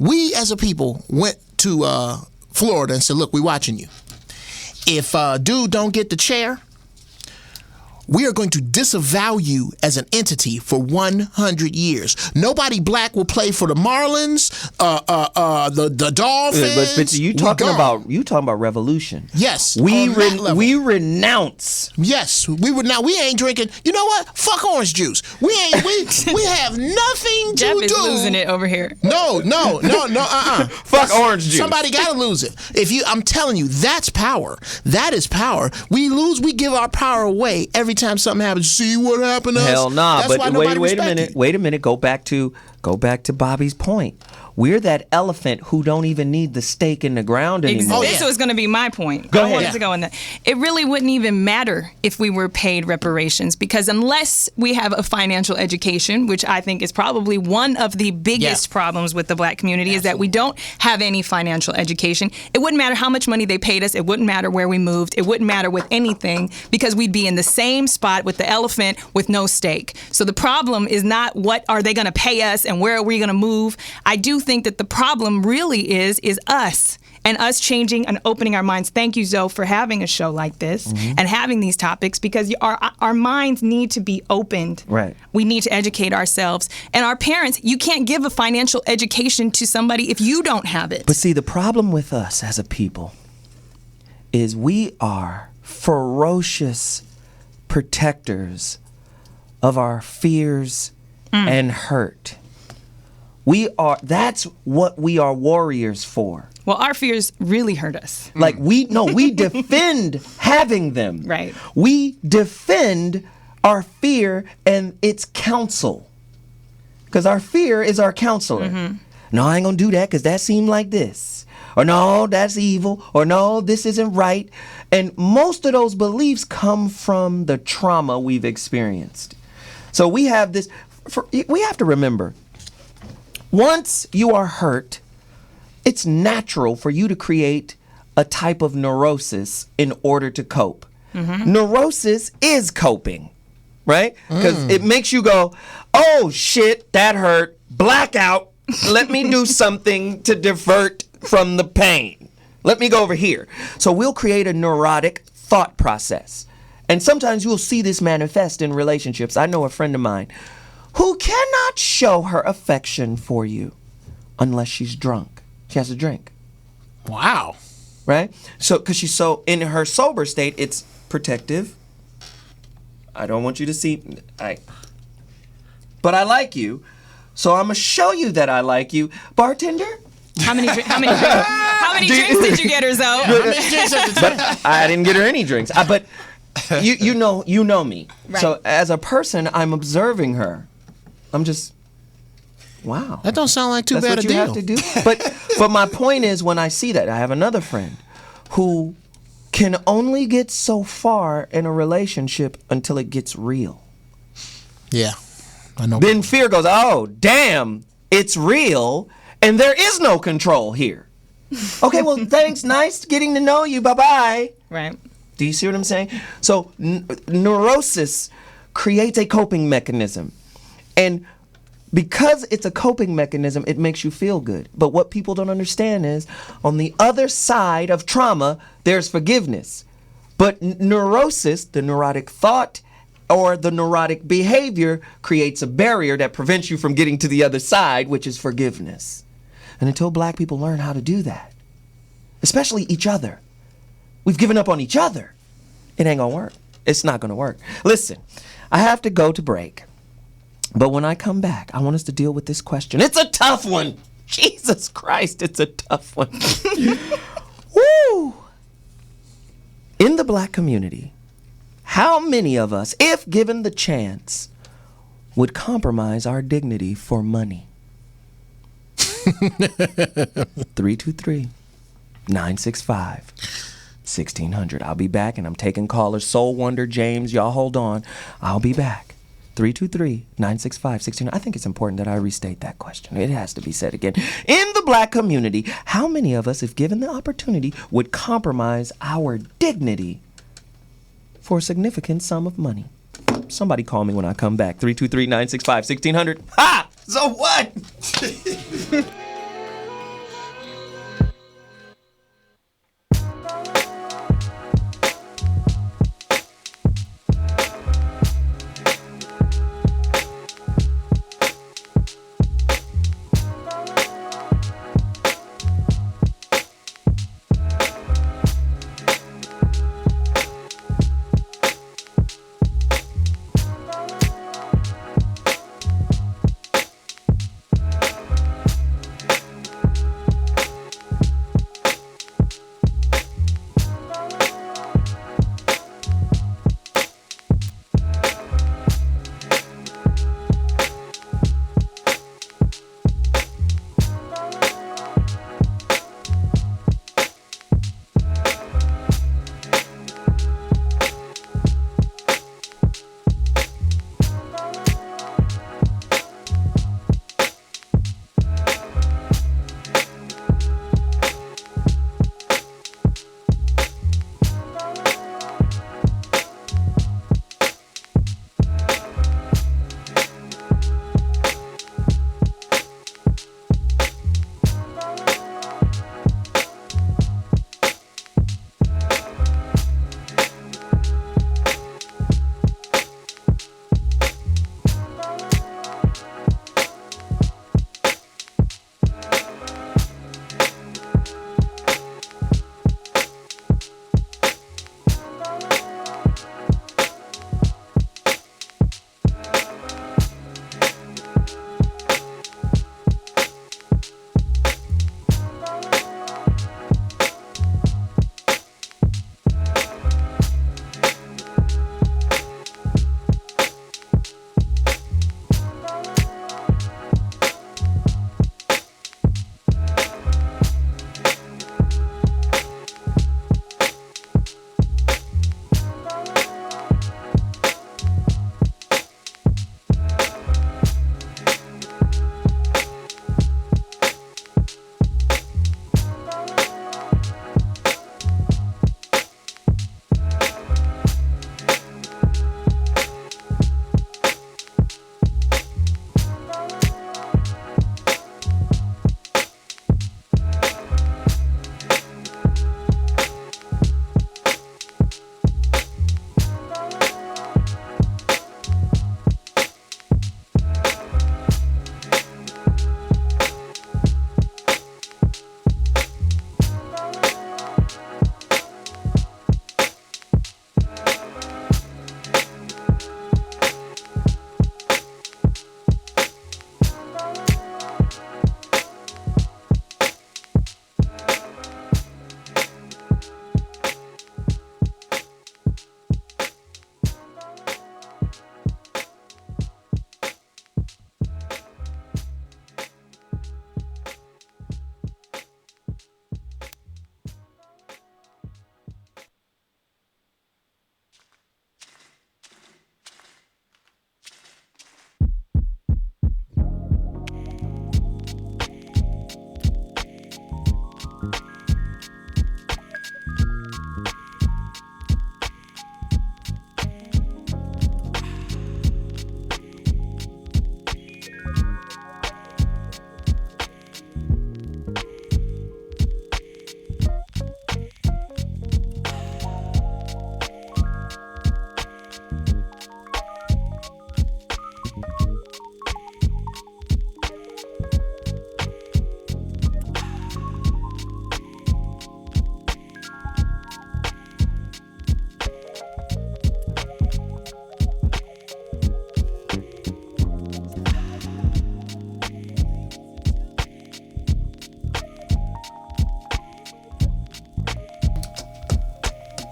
we as a people went to Florida and said, look, we watching you. If dude don't get the chair, we are going to disavow you as an entity for 100 years. Nobody black will play for the Marlins, the Dolphins. But you talking about revolution? Yes, we on that level. we renounce. Yes, we ain't drinking. You know what? Fuck orange juice. We have nothing to Jeff do. is losing it over here. No. Fuck orange juice. Somebody gotta lose it. I'm telling you, that's power. That is power. We give our power away every time something happens. See what happened to us? Hell nah. That's But why wait a minute. Go back to Bobby's point. We're that elephant who don't even need the stake in the ground anymore. This was going to be my point. Go I ahead. wanted to go in that. It really wouldn't even matter if we were paid reparations, because unless we have a financial education, which I think is probably one of the biggest problems with the black community, is that we don't have any financial education. It wouldn't matter how much money they paid us. It wouldn't matter where we moved. It wouldn't matter with anything, because we'd be in the same spot with the elephant with no stake. So the problem is not what are they going to pay us and where are we going to move. I do think that the problem really is us. And us changing and opening our minds. Thank you, Zoe, for having a show like this and having these topics, because our minds need to be opened. Right. We need to educate ourselves. And our parents, you can't give a financial education to somebody if you don't have it. But see, the problem with us as a people is we are ferocious protectors of our fears and hurt. That's what we are warriors for. Well, our fears really hurt us. Like we defend having them. Right. We defend our fear and its counsel. Because our fear is our counselor. No, I ain't gonna do that because that seemed like this. Or no, that's evil. Or no, this isn't right. And most of those beliefs come from the trauma we've experienced. So we have this, we have to remember, once you are hurt, it's natural for you to create a type of neurosis in order to cope. Neurosis is coping, right? Because it makes you go, oh shit, that hurt, blackout, let me do something to divert from the pain. Let me go over here. So we'll create a neurotic thought process. And sometimes you'll see this manifest in relationships. I know a friend of mine who cannot show her affection for you unless she's drunk. She has to drink. Wow. Right? So, because she's so, in her sober state, it's protective. I don't want you to see, but I like you. So I'm going to show you that I like you. Bartender? How many drinks did you get her, Zoe? But I didn't get her any drinks. But you know me. Right. So as a person, I'm observing her. I'm just, wow. That don't sound like too That's bad what a you deal. have to do. But my point is, when I see that, I have another friend who can only get so far in a relationship until it gets real. Yeah, I know. Then fear goes, oh, damn, it's real, and there is no control here. Okay, well, thanks. Nice getting to know you. Bye-bye. Right. Do you see what I'm saying? So neurosis creates a coping mechanism. And because it's a coping mechanism, it makes you feel good. But what people don't understand is, on the other side of trauma, there's forgiveness. But neurosis, the neurotic thought or the neurotic behavior, creates a barrier that prevents you from getting to the other side, which is forgiveness. And until black people learn how to do that, especially each other, we've given up on each other, it ain't gonna work. It's not gonna work. Listen, I have to go to break. But when I come back, I want us to deal with this question. It's a tough one. Jesus Christ, it's a tough one. Woo! In the black community, how many of us, if given the chance, would compromise our dignity for money? 323-965-1600. I'll be back, and I'm taking callers. Soul Wonder, James, y'all hold on. I'll be back. 323-965-1600. I think it's important that I restate that question. It has to be said again. In the black community, how many of us, if given the opportunity, would compromise our dignity for a significant sum of money? Somebody call me when I come back. 323-965-1600. Ha! So what?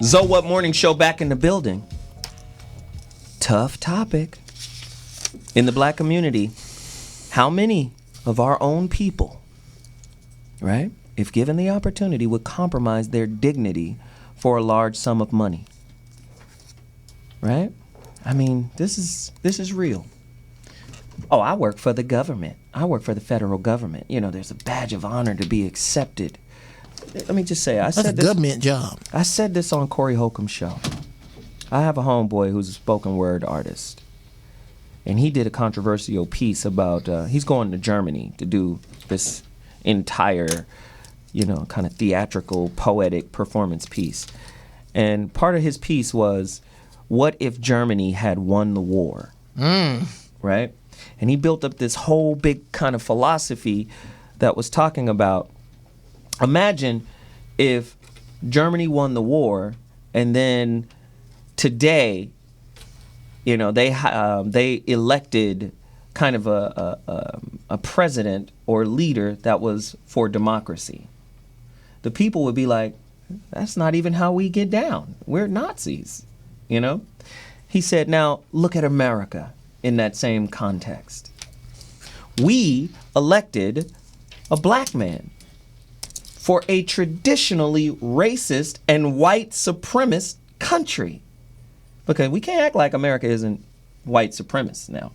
So What Morning Show back in the building. Tough topic. In the black community, how many of our own people, right, if given the opportunity, would compromise their dignity for a large sum of money? Right? I mean, this is real. Oh, I work for the government. I work for the federal government. You know, there's a badge of honor to be accepted. Let me just say, That's a government job. I said this on Corey Holcomb's show. I have a homeboy who's a spoken word artist. And he did a controversial piece about, he's going to Germany to do this entire, you know, kind of theatrical, poetic performance piece. And part of his piece was, what if Germany had won the war? Right? And he built up this whole big kind of philosophy that was talking about, imagine if Germany won the war and then today, you know, they elected kind of a president or leader that was for democracy. The people would be like, that's not even how we get down. We're Nazis, you know? He said, now look at America in that same context. We elected a black man for a traditionally racist and white supremacist country. Because we can't act like America isn't white supremacist now.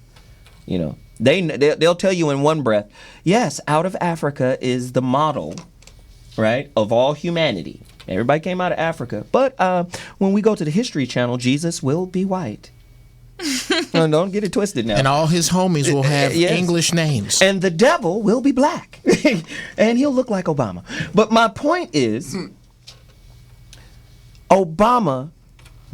You know, they'll tell you in one breath, yes, out of Africa is the model, right, of all humanity. Everybody came out of Africa. But when we go to the History Channel, Jesus will be white. No, don't get it twisted now. And all his homies will have English names. And the devil will be black. And he'll look like Obama. But my point is, Obama,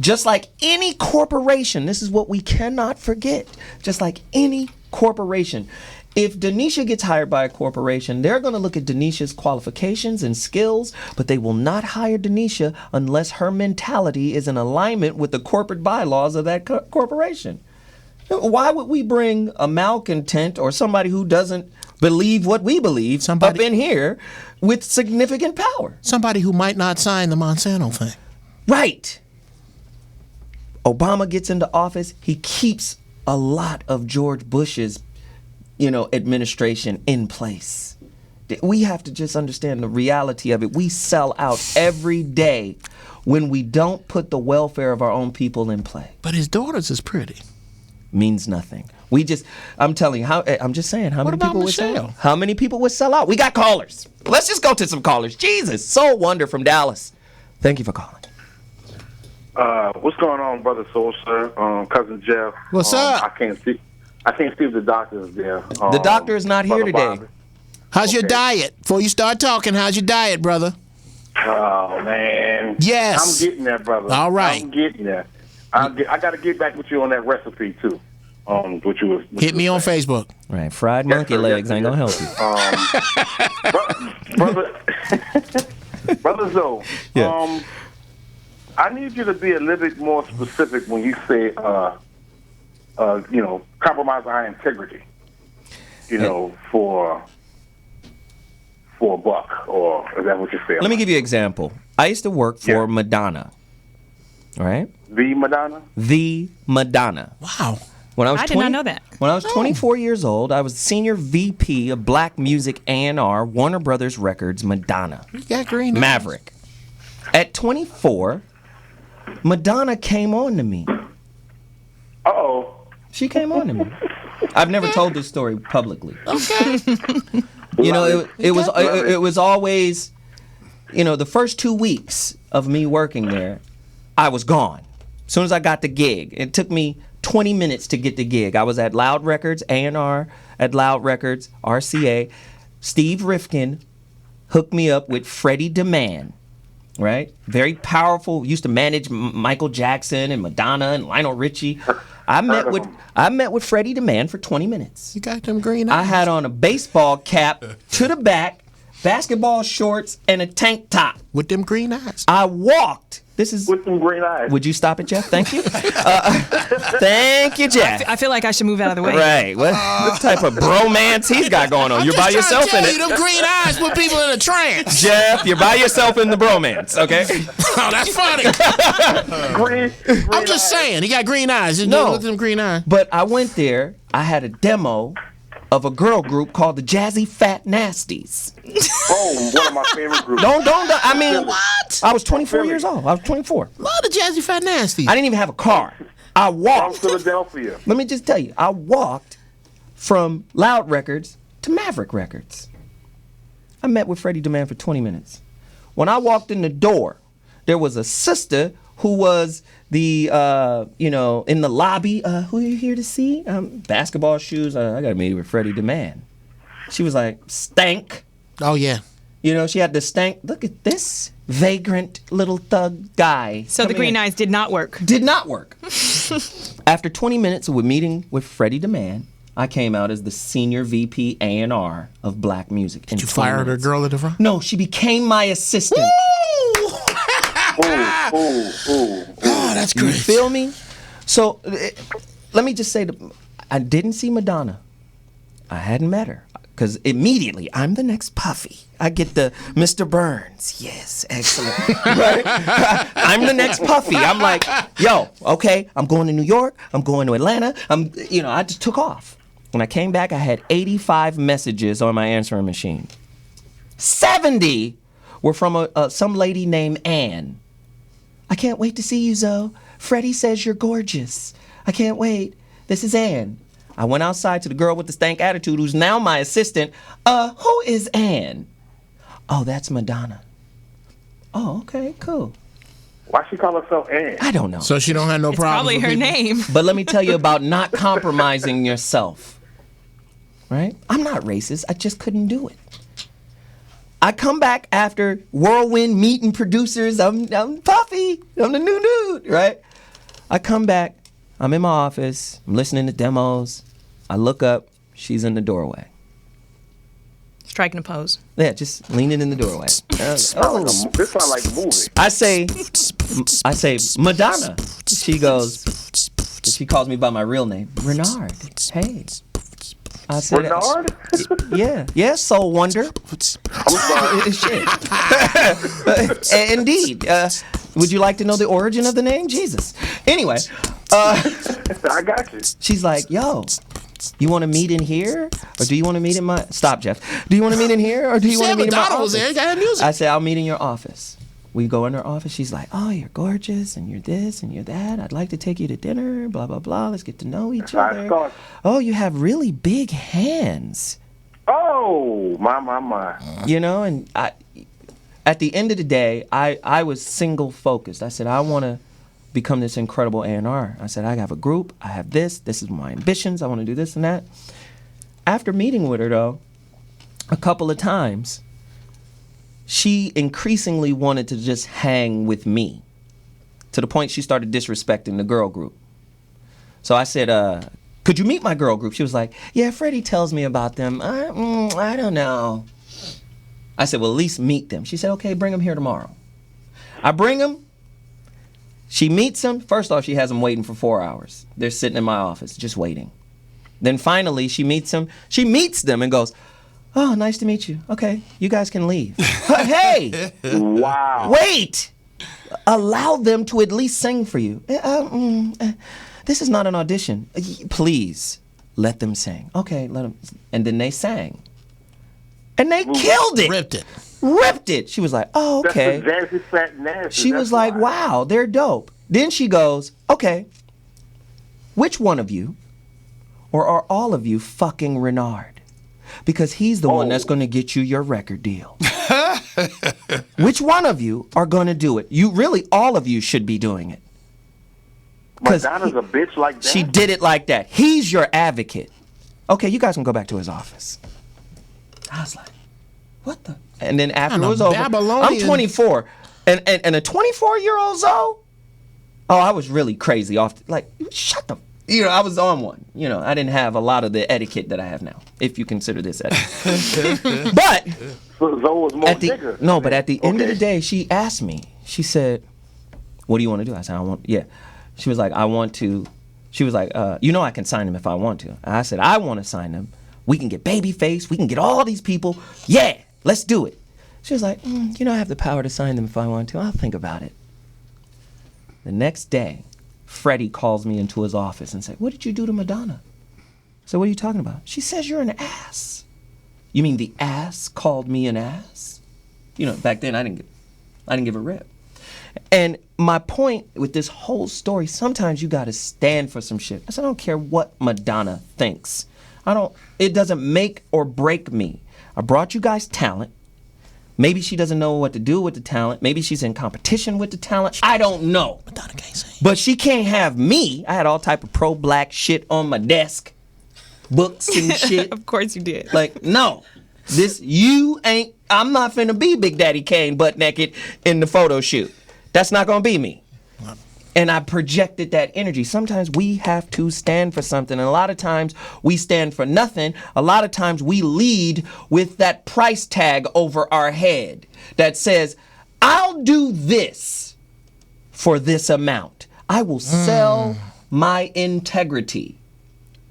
just like any corporation, this is what we cannot forget, just like any corporation, if Danisha gets hired by a corporation, they're going to look at Danisha's qualifications and skills, but they will not hire Danisha unless her mentality is in alignment with the corporate bylaws of that corporation. Why would we bring a malcontent or somebody who doesn't believe what we believe up in here with significant power? Somebody who might not sign the Monsanto thing. Right. Obama gets into office, he keeps a lot of George Bush's, you know, administration in place. We have to just understand the reality of it. We sell out every day when we don't put the welfare of our own people in play. But his daughters is pretty. Means nothing. I'm telling you, I'm just saying, how what many people Michelle? would sell out? How many people would sell out? We got callers. Let's just go to some callers. Jesus, Soul Wonder from Dallas. Thank you for calling. What's going on, Brother Soul, sir? Cousin Geoff. What's up? I can't see if the doctor is there. The doctor is not here today. Bobby. How's your diet? Before you start talking, how's your diet, brother? Oh, man. Yes. I'm getting there, brother. All right. I'm getting there. I got to get back with you on that recipe, too. Hit me on Facebook. Right, fried monkey legs ain't gonna help you. Brother Zoe, Yeah. I need you to be a little bit more specific when you say, compromise our integrity, for a buck, or is that what you're saying? Let me give you an example. I used to work for Madonna. All right? The Madonna? The Madonna. Wow. I did not know that. When I was 24 years old, I was senior VP of Black Music A&R, Warner Brothers Records, Madonna. You got green eyes. Maverick. At 24, Madonna came on to me. Uh-oh. She came on to me. I've never told this story publicly. Okay. It was always, the first 2 weeks of me working there, I was gone. As soon as I got the gig, it took me 20 minutes to get the gig. I was at Loud Records, A&R at Loud Records, RCA. Steve Rifkin hooked me up with Freddie DeMann, right? Very powerful. Used to manage Michael Jackson and Madonna and Lionel Richie. I met with Freddie DeMann for 20 minutes. You got them green eyes. I had on a baseball cap to the back, basketball shorts, and a tank top. With them green eyes. I walked. This is with some green eyes. Would you stop it, Geoff? Thank you. Thank you, Geoff. I feel like I should move out of the way. Right. What type of bromance he's got going on? You're by yourself in it. Them green eyes put people in a trance. Geoff, you're by yourself in the bromance, okay? Oh, that's funny. green I'm just saying, he got green eyes. Just No. look at them green eyes. But I went there. I had a demo of a girl group called the Jazzy Fat Nasties. Oh, one of my favorite groups. Don't. I mean, What? I was 24 years old. I was 24. Love the Jazzy Fat Nasty. I didn't even have a car. I From walked. Philadelphia. Let me just tell you, I walked from Loud Records to Maverick Records. I met with Freddie DeMann for 20 minutes. When I walked in the door, there was a sister who was the, in the lobby. Who are you here to see? Basketball shoes. I got to meet with Freddie DeMann. She was like, stank. Oh, yeah. You know, she had the stank. Look at this vagrant little thug guy. So the coming green in. eyes did not work. Did not work. After 20 minutes of meeting with Freddie DeMann, I came out as the senior VP A&R of black music. Did you fire the girl at the front? No, she became my assistant. Oh, that's You great. feel me? So let me just say, I didn't see Madonna. I hadn't met her. Because immediately, I'm the next Puffy. I get the Mr. Burns. Yes, excellent. Right? I'm the next Puffy. I'm like, yo, okay, I'm going to New York. I'm going to Atlanta. I just took off. When I came back, I had 85 messages on my answering machine. 70 were from some lady named Ann. I can't wait to see you, Zoe. Freddie says you're gorgeous. I can't wait. This is Ann. I went outside to the girl with the stank attitude who's now my assistant. Who is Ann? Oh, that's Madonna. Oh, okay, cool. Why she call herself Ann? I don't know. So she don't have no problem. Probably her name. But let me tell you about not compromising yourself. Right? I'm not racist. I just couldn't do it. I come back after Whirlwind meeting producers. I'm Puffy. I'm the new dude, right? I come back. I'm in my office. I'm listening to demos. I look up. She's in the doorway. Striking a pose. Yeah, just leaning in the doorway. This sounds like a movie. I say, Madonna. She goes, she calls me by my real name, Renard. Hey. I said, Renard? Yeah, Soul Wonder. I'm sorry. Shit. Indeed. Would you like to know the origin of the name? Jesus. Anyway, I got you. she's like, yo, you want to meet in here? Or do you want to meet in my... Stop, Geoff. Do you want to meet in here? Or do you want to meet in my Madonna was office? there. Got her music. I said, I'll meet in your office. We go in her office. She's like, oh, you're gorgeous, and you're this, and you're that. I'd like to take you to dinner, blah, blah, blah. Let's get to know each other. start. Oh, you have really big hands. Oh, my. You know, and at the end of the day, I was single focused. I said, I want to become this incredible A&R. I said, I have a group. I have this is my ambitions. I want to do this and that. After meeting with her, though, a couple of times, she increasingly wanted to just hang with me, to the point she started disrespecting the girl group. So I said, could you meet my girl group? She was like, yeah, Freddie tells me about them. I don't know. I said, well, at least meet them. She said, okay, bring them here tomorrow. I bring them. She meets them. First off, she has them waiting for 4 hours. They're sitting in my office, just waiting. Then finally, she meets them. She meets them and goes, oh, nice to meet you. Okay, you guys can leave. Hey, Wow. wait. Allow them to at least sing for you. This is not an audition. Please, let them sing. Okay, let them. And then they sang. And they killed it. Ripped it. She was like, oh, okay. That's the Jazzy Fat Nasty. She was like, wow, they're dope. Then she goes, okay, which one of you, or are all of you fucking Renard? Because he's the one that's going to get you your record deal. Which one of you are going to do it? You really, all of you should be doing it. Madonna's a bitch like that. She did it like that. He's your advocate. Okay, you guys can go back to his office. I was like, what the? And then after it was over, I'm 24. And a 24-year-old Zoe? Oh, I was really crazy off. Like, shut the... You know, I was on one. You know, I didn't have a lot of the etiquette that I have now, if you consider this etiquette. But... So Zoe was more bigger. No, but at the end of the day, she asked me, she said, What do you want to do? I said, I want, yeah. She was like, I want to. She was like, you know I can sign them if I want to. I said, I want to sign them. We can get Babyface. We can get all these people. Yeah, let's do it. She was like, you know I have the power to sign them if I want to. I'll think about it. The next day, Freddie calls me into his office and said, what did you do to Madonna? I said, what are you talking about? She says you're an ass. You mean the ass called me an ass? You know, back then I didn't give a rip. And my point with this whole story, sometimes you gotta stand for some shit. I said, I don't care what Madonna thinks. It doesn't make or break me. I brought you guys talent. Maybe she doesn't know what to do with the talent. Maybe she's in competition with the talent. I don't know. Madonna can't sing. But she can't have me. I had all type of pro-black shit on my desk. Books and shit. Of course you did. Like, no. I'm not finna be Big Daddy Kane butt naked in the photo shoot. That's not gonna be me. And I projected that energy. Sometimes we have to stand for something. And a lot of times we stand for nothing. A lot of times we lead with that price tag over our head that says, I'll do this for this amount. I will sell my integrity.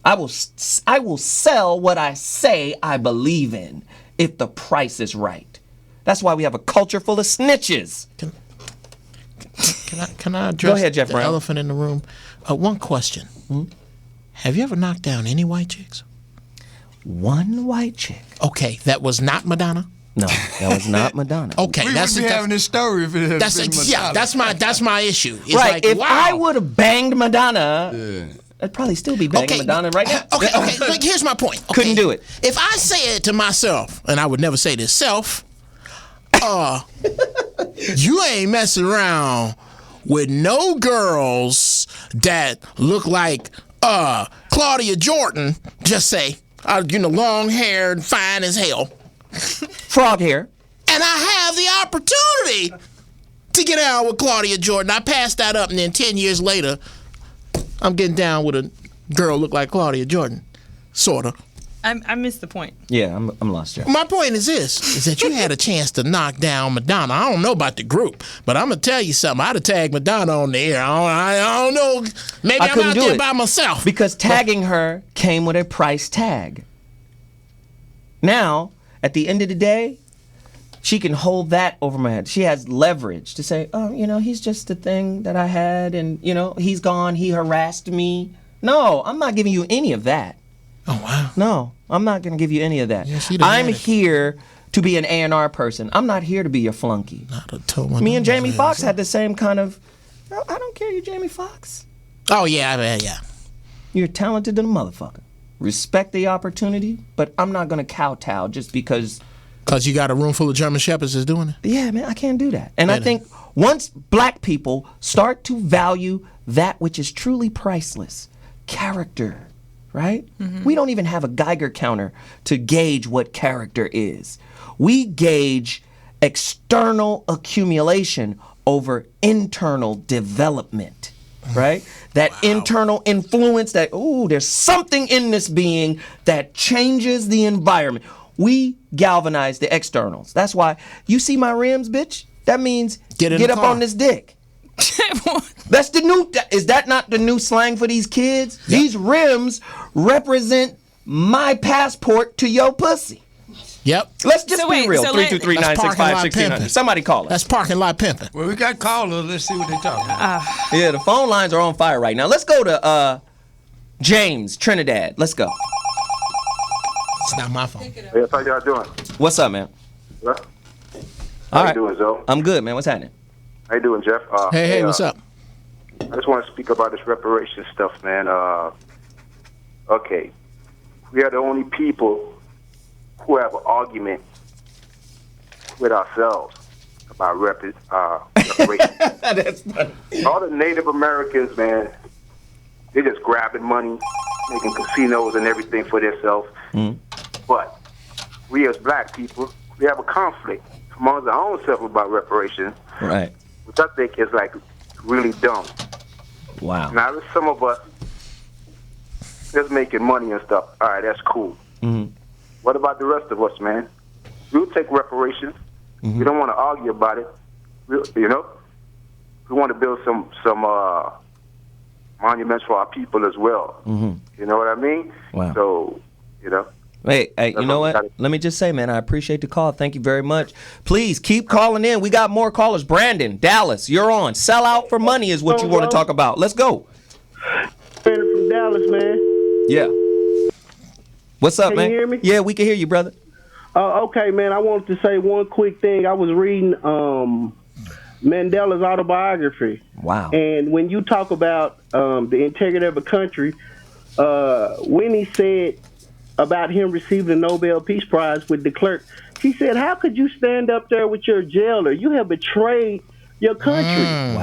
I will sell what I say I believe in if the price is right. That's why we have a culture full of snitches. Can I address Go ahead, Jeff the Brown. elephant in the room? One question. Have you ever knocked down any white chicks? One white chick. Okay, that was not Madonna? No, that was not Madonna. Okay, We wouldn't be having this story if it had been Madonna. that's my issue. It's Right, like, if wow. I would have banged Madonna, I'd probably still be banging Madonna right now. Okay, like, here's my point. Okay. Couldn't do it. If I say it to myself, and I would never say this, self, you ain't messing around with no girls that look like Claudia Jordan, just say, long hair and fine as hell. Frog hair. And I have the opportunity to get down with Claudia Jordan. I passed that up, and then 10 years later, I'm getting down with a girl look like Claudia Jordan, sorta. I missed the point. Yeah, I'm lost, Jeff. My point is this, is that you had a chance to knock down Madonna. I don't know about the group, but I'm going to tell you something. I'd have tagged Madonna on the air. I don't know. Maybe I'm out there by myself. Because tagging her came with a price tag. Now, at the end of the day, she can hold that over my head. She has leverage to say, he's just the thing that I had, and, he's gone, he harassed me. No, I'm not giving you any of that. Oh, wow. No, I'm not going to give you any of that. Yeah, I'm here to be an A&R person. I'm not here to be your flunky. Me and Jamie Foxx had the same kind of, I don't care, you Jamie Foxx. Oh, yeah. You're talented than a motherfucker. Respect the opportunity, but I'm not going to kowtow just because. Because you got a room full of German Shepherds that's doing it? Yeah, man, I can't do that. And I think once black people start to value that which is truly priceless, character, right? Mm-hmm. We don't even have a Geiger counter to gauge what character is. We gauge external accumulation over internal development, right? That internal influence that, there's something in this being that changes the environment. We galvanize the externals. That's why you see my rims, bitch. That means get up on this dick. That's the new. Is that not the new slang for these kids? Yep. These rims represent my passport to your pussy. Yep. Let's just be real. 323-965-1600. Somebody call us. That's parking lot pimping. Well, we got callers. Let's see what they talking about. Yeah, the phone lines are on fire right now. Let's go to James, Trinidad. Let's go. It's not my phone. Yes, how y'all doing? What's up, man? How All you right. doing, Zoe? I'm good, man. What's happening? How you doing, Jeff? Hey, what's up? I just want to speak about this reparation stuff, man. Okay, we are the only people who have an argument with ourselves about reparations. That's funny. All the Native Americans, man, they're just grabbing money, making casinos and everything for themselves. But we as black people, we have a conflict amongst our own self about reparations. Right. Which I think is like really dumb. Wow. Now, there's some of us just making money and stuff. All right, that's cool. Mm-hmm. What about the rest of us, man? We'll take reparations. We don't want to argue about it. we want to build some monuments for our people as well. Mm-hmm. You know what I mean? Wow. So, you know. Hey, you know what? Let me just say, man, I appreciate the call. Thank you very much. Please keep calling in. We got more callers. Brandon, Dallas, you're on. Sell out for money is what you want to talk about. Let's go. Brandon from Dallas, man. Yeah. What's up, man? Can you hear me? Yeah, we can hear you, brother. Okay, man. I wanted to say one quick thing. I was reading Mandela's autobiography. Wow. And when you talk about the integrity of a country, when he said about him receiving the Nobel Peace Prize with de Klerk, he said, how could you stand up there with your jailer? You have betrayed your country.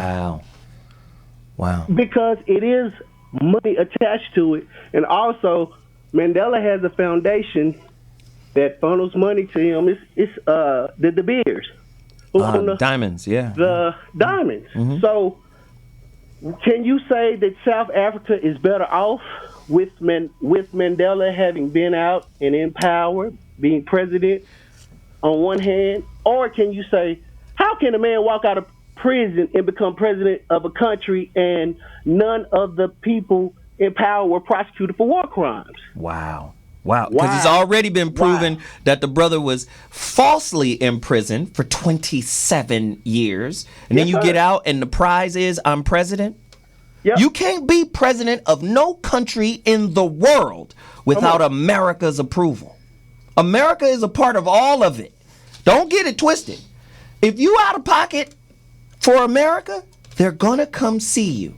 Wow. Because it is money attached to it. And also, Mandela has a foundation that funnels money to him. It's the De Beers. Diamonds, yeah. The diamonds. Mm-hmm. So, can you say that South Africa is better off with Mandela having been out and in power, being president on one hand? Or can you say, how can a man walk out of prison and become president of a country and none of the people in power were prosecuted for war crimes? Wow. Because it's already been proven that the brother was falsely imprisoned for 27 years. And then you get out and the prize is I'm president. Yep. You can't be president of no country in the world without America's approval. America is a part of all of it. Don't get it twisted. If you out of pocket for America, they're going to come see you.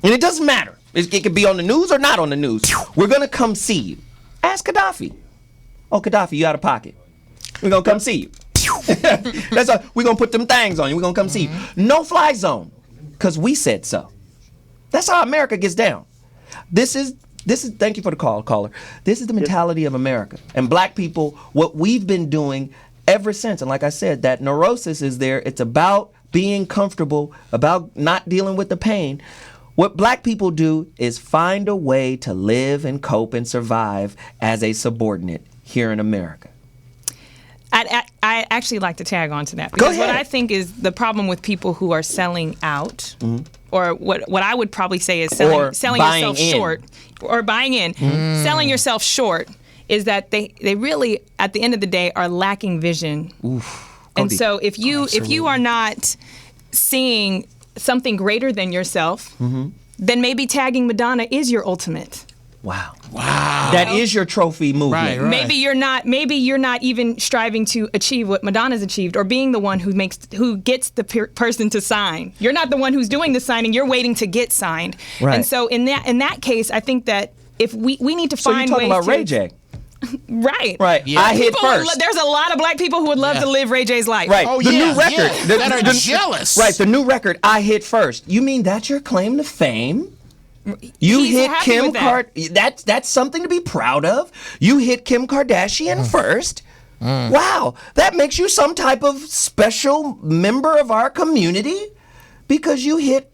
And it doesn't matter. It could be on the news or not on the news. We're going to come see you. Ask Gaddafi. Oh, Gaddafi, you out of pocket. We're going to come see you. We're going to put them things on you. We're going to come see you. No fly zone, because we said so. That's how America gets down. This is. Thank you for the call, caller. This is the mentality of America. And black people, what we've been doing ever since. And like I said, that neurosis is there. It's about being comfortable, about not dealing with the pain. What black people do is find a way to live and cope and survive as a subordinate here in America. I actually like to tag on to that. Because what I think is the problem with people who are selling out, or what I would probably say is selling yourself short, or buying in, selling yourself short, is that they really, at the end of the day, are lacking vision. And so if you are not seeing something greater than yourself, then maybe tagging Madonna is your ultimate. Wow. That is your trophy movement. Right. Maybe you're not even striving to achieve what Madonna's achieved, or being the one who gets the person to sign. You're not the one who's doing the signing, you're waiting to get signed. Right. And so in that case, I think that if we need to find ways So you're talking about Ray J. Right. Yeah. I hit first. There's a lot of black people who would love to live Ray J's life. Right. Oh, the yeah, new record. yeah. That are jealous. Right. The new record, I hit first. You mean that's your claim to fame? You He's hit happy Kim with that. That's something to be proud of. You hit Kim Kardashian first. Wow. That makes you some type of special member of our community because you hit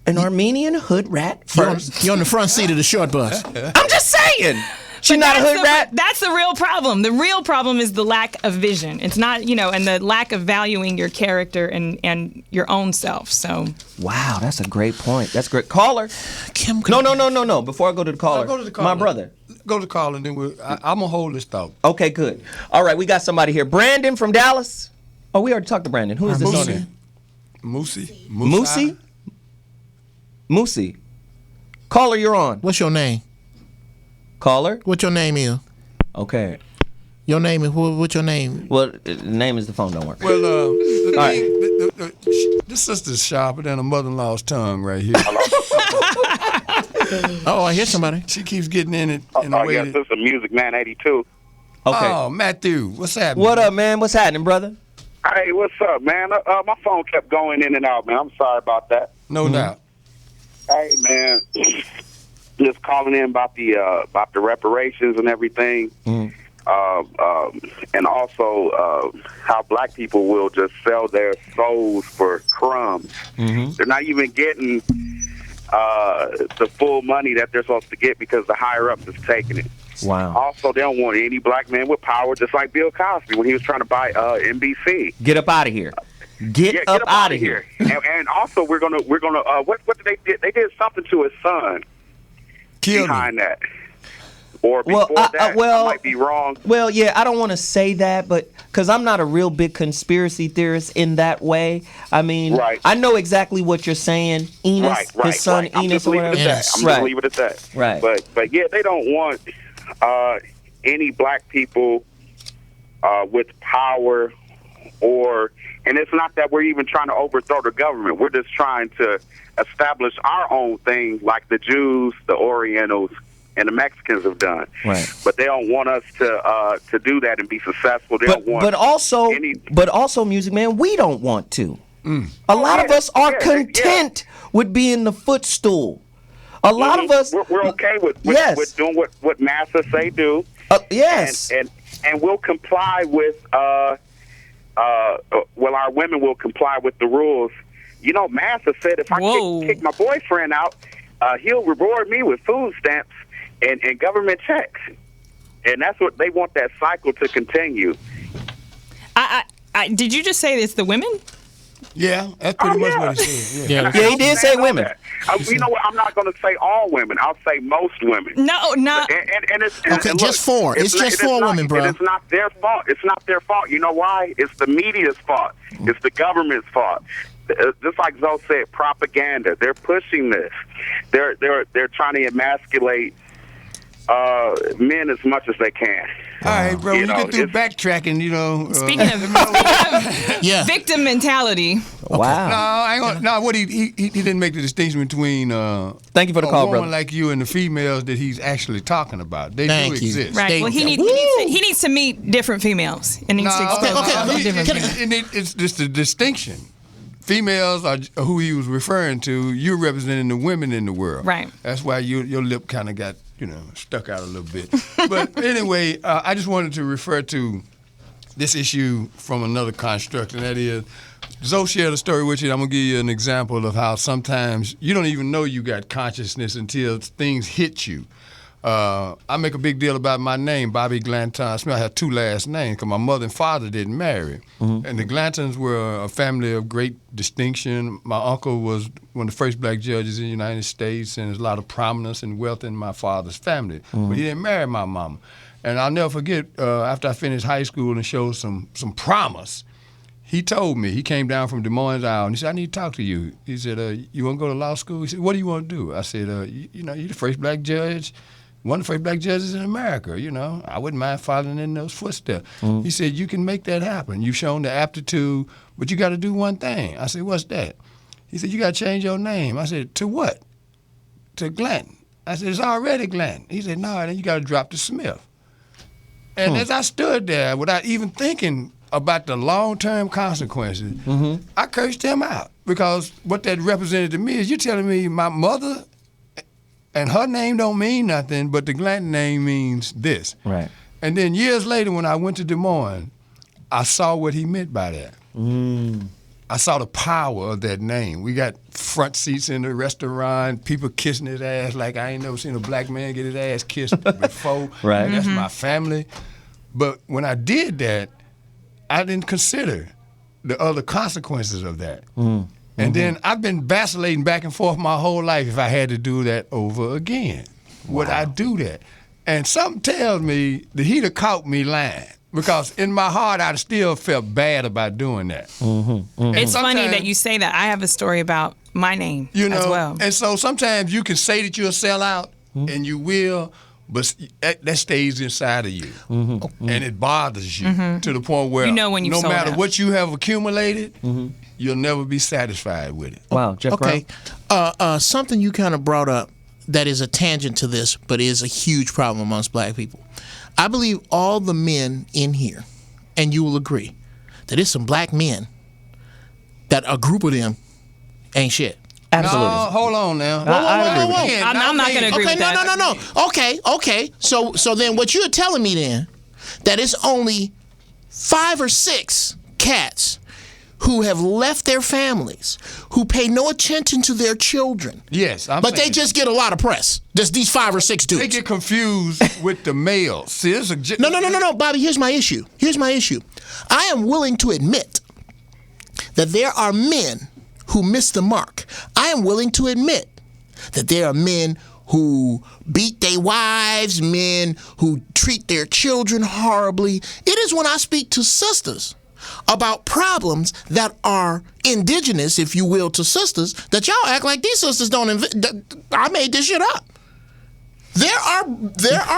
an Armenian hood rat first. You're on the front seat of the short bus. I'm just saying. She's not a hood rat. That's the real problem. The real problem is the lack of vision. It's not, and the lack of valuing your character and your own self. So. Wow, that's a great point. That's great. Caller. Kim. No. Before I go to the caller. Go to the caller. My brother. Go to the caller, and then I'm going to hold this thought. Okay, good. All right, we got somebody here. Brandon from Dallas. Oh, we already talked to Brandon. Who is this on there? Moosey. Caller, you're on. What's your name? Caller? What your name is? Okay. Your name is what's your name? Well, the name is the phone. Don't work. Well, this sister's sharper than a mother-in-law's tongue right here. Oh, I hear somebody. She keeps getting in it in a way. Yes, this is Music Man 82. Okay. Oh, Matthew, what's happening? What up, man? What's happening, brother? Hey, what's up, man? My phone kept going in and out, man. I'm sorry about that. No doubt. Hey, man. Just calling in about the reparations and everything, and also how black people will just sell their souls for crumbs. They're not even getting the full money that they're supposed to get because the higher ups is taking it. Wow. Also, they don't want any black man with power, just like Bill Cosby when he was trying to buy NBC. Get up out of here. Get up out of here. And also, we're gonna. What did they did? They did something to his son. Killed behind him. that. Or before that, I might be wrong. Well, yeah, I don't want to say that, but because I'm not a real big conspiracy theorist in that way. I mean, I know exactly what you're saying. Enos, his son Enos, or whatever. I'm just leave it at that. Right. But yeah, they don't want any black people with power, and it's not that we're even trying to overthrow the government. We're just trying to establish our own thing, like the Jews, the Orientals, and the Mexicans have done. Right. But they don't want us to do that and be successful. They don't want but also, Music Man, we don't want to. A lot of us are content with being the footstool. A lot of us we're okay with doing what Massa say do. Yes. And we'll comply with our women will comply with the rules. You know, Massa said if I kick my boyfriend out, he'll reward me with food stamps and government checks. And that's what they want, that cycle to continue. Did you just say it's the women? Yeah, that's pretty much what he said. Yeah, he did say women. You know what? I'm not going to say all women. I'll say most women. No, not. And it's, okay, just four. It's just four women, bro. It's not their fault. It's not their fault. You know why? It's the media's fault. It's the government's fault. Just like Zoe said, propaganda. They're pushing this. They're trying to emasculate men as much as they can. All right, bro. You get through backtracking, Speaking of victim mentality. Wow. No, I ain't gonna, no. What he didn't make the distinction between thank you for the call, woman brother. like you and the females that he's actually talking about. They do exist. Right. Well, he needs to meet different females and needs to expose different. It's just a distinction. Females are who he was referring to. You're representing the women in the world. Right. That's why your lip kind of got stuck out a little bit. But anyway, I just wanted to refer to this issue from another construct, and that is, Zoe shared a story with you. I'm going to give you an example of how sometimes you don't even know you got consciousness until things hit you. I make a big deal about my name, Bobby Glanton-Smith. I have two last names because my mother and father didn't marry. Mm-hmm. And the Glantons were a family of great distinction. My uncle was one of the first black judges in the United States, and there's a lot of prominence and wealth in my father's family. Mm-hmm. But he didn't marry my mama. And I'll never forget, after I finished high school and showed some promise, he told me, he came down from Des Moines, Iowa, and he said, I need to talk to you. He said, you want to go to law school? He said, what do you want to do? I said, you're the first black judge. One of the first black judges in America, I wouldn't mind following in those footsteps. Mm-hmm. He said, you can make that happen. You've shown the aptitude, but you got to do one thing. I said, what's that? He said, you got to change your name. I said, to what? To Glanton. I said, it's already Glanton. He said, no, then you got to drop the Smith. And as I stood there, without even thinking about the long-term consequences, I cursed him out, because what that represented to me is, you're telling me my mother and her name don't mean nothing, but the Glanton name means this. Right. And then years later, when I went to Des Moines, I saw what he meant by that. I saw the power of that name. We got front seats in the restaurant, people kissing his ass like I ain't never seen a black man get his ass kissed before. Right. And that's my family. But when I did that, I didn't consider the other consequences of that. And then I've been vacillating back and forth my whole life. If I had to do that over again, would I do that? And something tells me that he'd have caught me lying, because in my heart, I'd still felt bad about doing that. It's funny that you say that. I have a story about my name as well. And so sometimes you can say that you're a sellout, and you will, but that stays inside of you. And it bothers you to the point where when you've no sold matter out. what you have accumulated, you'll never be satisfied with it. Wow, Geoff Okay. Something you kind of brought up that is a tangent to this, but is a huge problem amongst black people. I believe all the men in here, and you will agree, that there's some black men that a group of them ain't shit. Absolutely. No, hold on now. I'm not going to agree with that. No. Okay. So then what you're telling me then, that it's only 5 or 6 cats who have left their families, who pay no attention to their children. Yes, but they just get a lot of press. Just these 5 or 6 dudes. They get confused with the males. See, this is No, Bobby, here's my issue. I am willing to admit that there are men who miss the mark. I am willing to admit that there are men who beat their wives, men who treat their children horribly. It is when I speak to sisters about problems that are indigenous, if you will, to sisters, that y'all act like these sisters don't I made this shit up. There are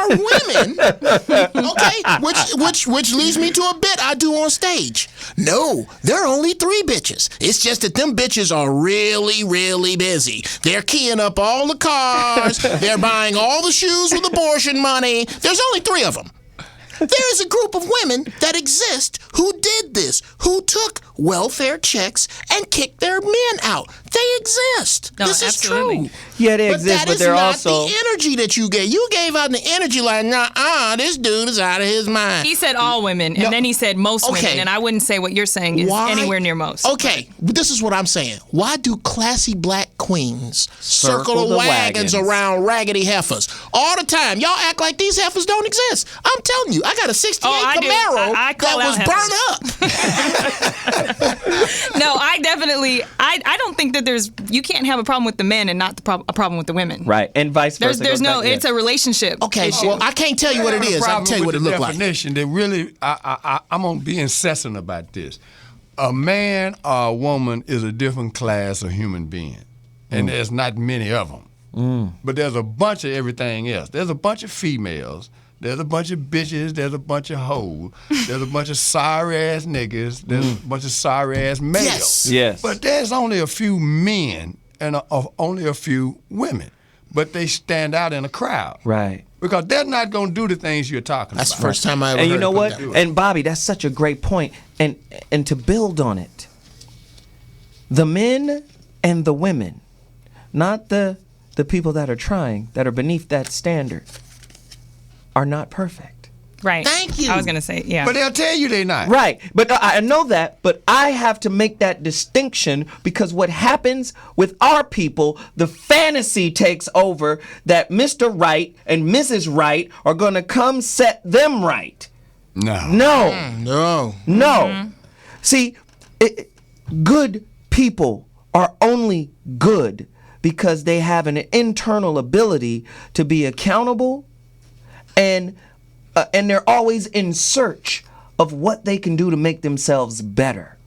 women, okay, which leads me to a bit I do on stage. No, there are only 3 bitches. It's just that them bitches are really, really busy. They're keying up all the cars. They're buying all the shoes with abortion money. There's only 3 of them. There is a group of women that exist who did this, who took welfare checks and kicked their men out. They exist. No, this absolutely. is true. Yeah, they exist, but they're that is also not the energy that you gave. You gave out the energy like, this dude is out of his mind. He said all women, and then he said most women, and I wouldn't say what you're saying is anywhere near most. Okay, this is what I'm saying. Why do classy black queens circle the wagons around raggedy heifers all the time? Y'all act like these heifers don't exist. I'm telling you, I got a 68 Camaro that was burnt up. No, I definitely, I don't think that you can't have a problem with the men and not a problem with the women. right, and vice versa. There's no, it's a relationship. Okay, issue. well, I can't tell you what it is. I'll tell you what it looks like. Definition that really, I'm gonna be incessant about this. A man or a woman is a different class of human being, and there's not many of them. But there's a bunch of everything else. There's a bunch of females. There's a bunch of bitches. There's a bunch of hoes. There's a bunch of sorry-ass niggas. There's a bunch of sorry-ass males. Yes. But there's only a few men and only a few women. But they stand out in a crowd. Right. Because they're not going to do the things you're talking That's about. the first time I ever heard And you know it what? put that way. And Bobby, that's such a great point. And to build on it, the men and the women, not the people that are trying, that are beneath that standard, are not perfect. Right. Thank you. I was going to say, yeah. But they'll tell you they're not. Right. But I know that, but I have to make that distinction because what happens with our people, the fantasy takes over that Mr. Right and Mrs. Right are going to come set them right. No. No. See, good people are only good because they have an internal ability to be accountable, and they're always in search of what they can do to make themselves better.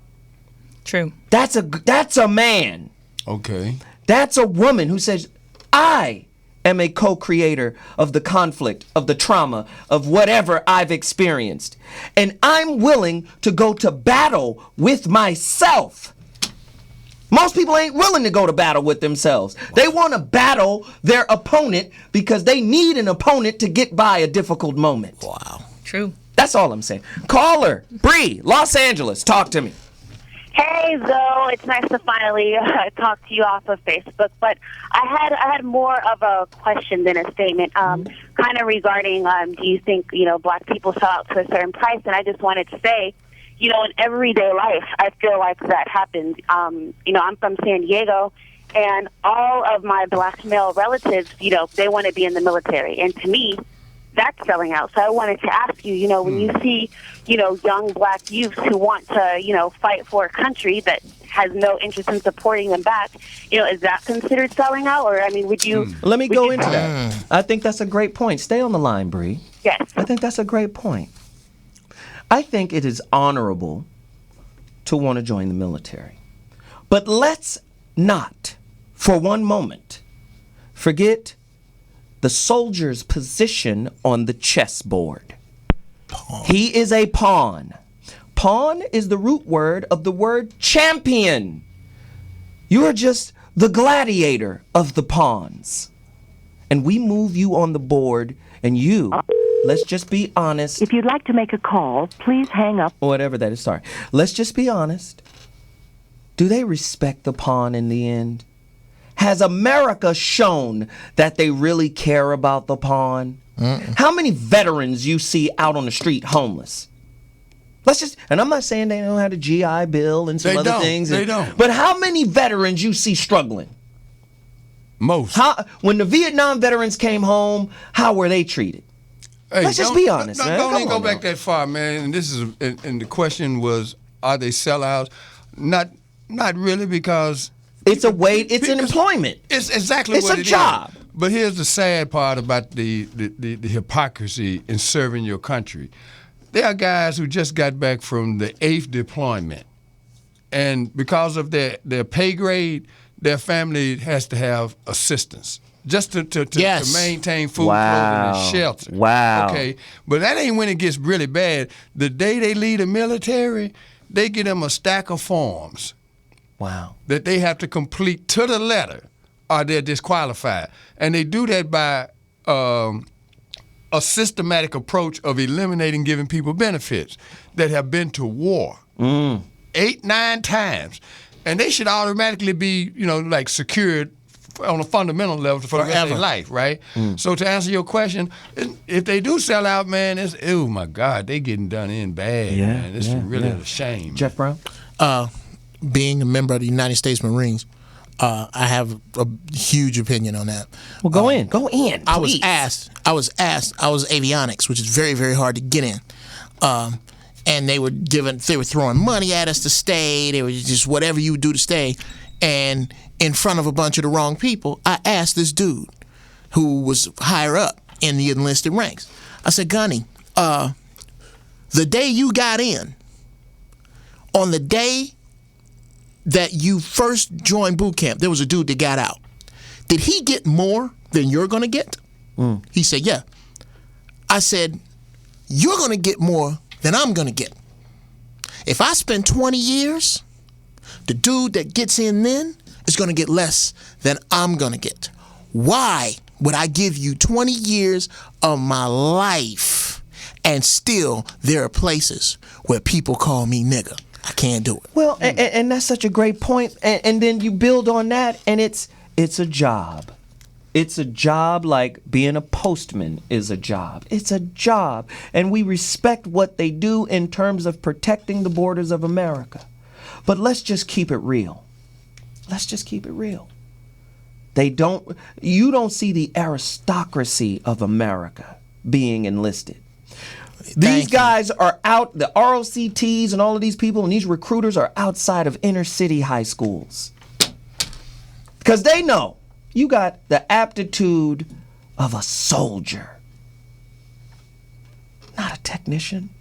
True. That's a man. Okay. That's a woman who says, I am a co-creator of the conflict, of the trauma, of whatever I've experienced. And I'm willing to go to battle with myself. Most people ain't willing to go to battle with themselves. They want to battle their opponent because they need an opponent to get by a difficult moment. Wow. True. That's all I'm saying. Caller, Bree, Los Angeles, talk to me. Hey, Zoe, it's nice to finally talk to you off of Facebook. But I had more of a question than a statement, kind of regarding do you think black people sell out to a certain price? And I just wanted to say, in everyday life, I feel like that happens. I'm from San Diego, and all of my black male relatives, they want to be in the military, and to me, that's selling out. So I wanted to ask you, when you see, young black youths who want to, fight for a country that has no interest in supporting them back, is that considered selling out? Or, would you... Let me go into that. I think that's a great point. Stay on the line, Bree. Yes. I think that's a great point. I think it is honorable to want to join the military. But let's not, for one moment, forget the soldier's position on the chessboard. He is a pawn. Pawn is the root word of the word champion. You are just the gladiator of the pawns. And we move you on the board, and you, let's just be honest. If you'd like to make a call, please hang up. Whatever that is, sorry. Let's just be honest. Do they respect the pawn in the end? Has America shown that they really care about the pawn? How many veterans you see out on the street homeless? And I'm not saying they don't have the GI Bill and some other things. They don't. But how many veterans you see struggling? Most. When the Vietnam veterans came home, how were they treated? Hey, Let's just be honest, man. Don't Come even go on back now. that far, man. And the question was, are they sellouts? Not really, because it's a way. It's an employment. It's exactly it's what a it job. is. But here's the sad part about the hypocrisy in serving your country. There are guys who just got back from the 8th deployment, and because of their pay grade, their family has to have assistance just to maintain food, clothing, and shelter. Wow. Okay, but that ain't when it gets really bad. The day they leave the military, they get them a stack of forms. Wow. That they have to complete to the letter, or they're disqualified. And they do that by a systematic approach of eliminating giving people benefits that have been to war 8, 9 times. And they should automatically be, like secured on a fundamental level for the rest of their life, right? So to answer your question, if they do sell out, man, it's, oh my God, they getting done in bad, man. It's really a shame. Jeff Brown? Being a member of the United States Marines, I have a huge opinion on that. Well, go in, please. I was asked, I was avionics, which is very, very hard to get in. And they were throwing money at us to stay. They were just whatever you would do to stay. And in front of a bunch of the wrong people, I asked this dude who was higher up in the enlisted ranks. I said, Gunny, the day you got in, on the day that you first joined boot camp, there was a dude that got out. Did he get more than you're going to get? He said, yeah. I said, you're going to get more than I'm going to get. If I spend 20 years, the dude that gets in then is going to get less than I'm going to get. Why would I give you 20 years of my life and still there are places where people call me nigga? I can't do it. Well, and that's such a great point. And then you build on that, and it's a job. It's a job like being a postman is a job. It's a job. And we respect what they do in terms of protecting the borders of America. But let's just keep it real. Let's just keep it real. You don't see the aristocracy of America being enlisted. These guys are out, the ROCTs and all of these people and these recruiters are outside of inner city high schools. Because they know you got the aptitude of a soldier. Not a technician,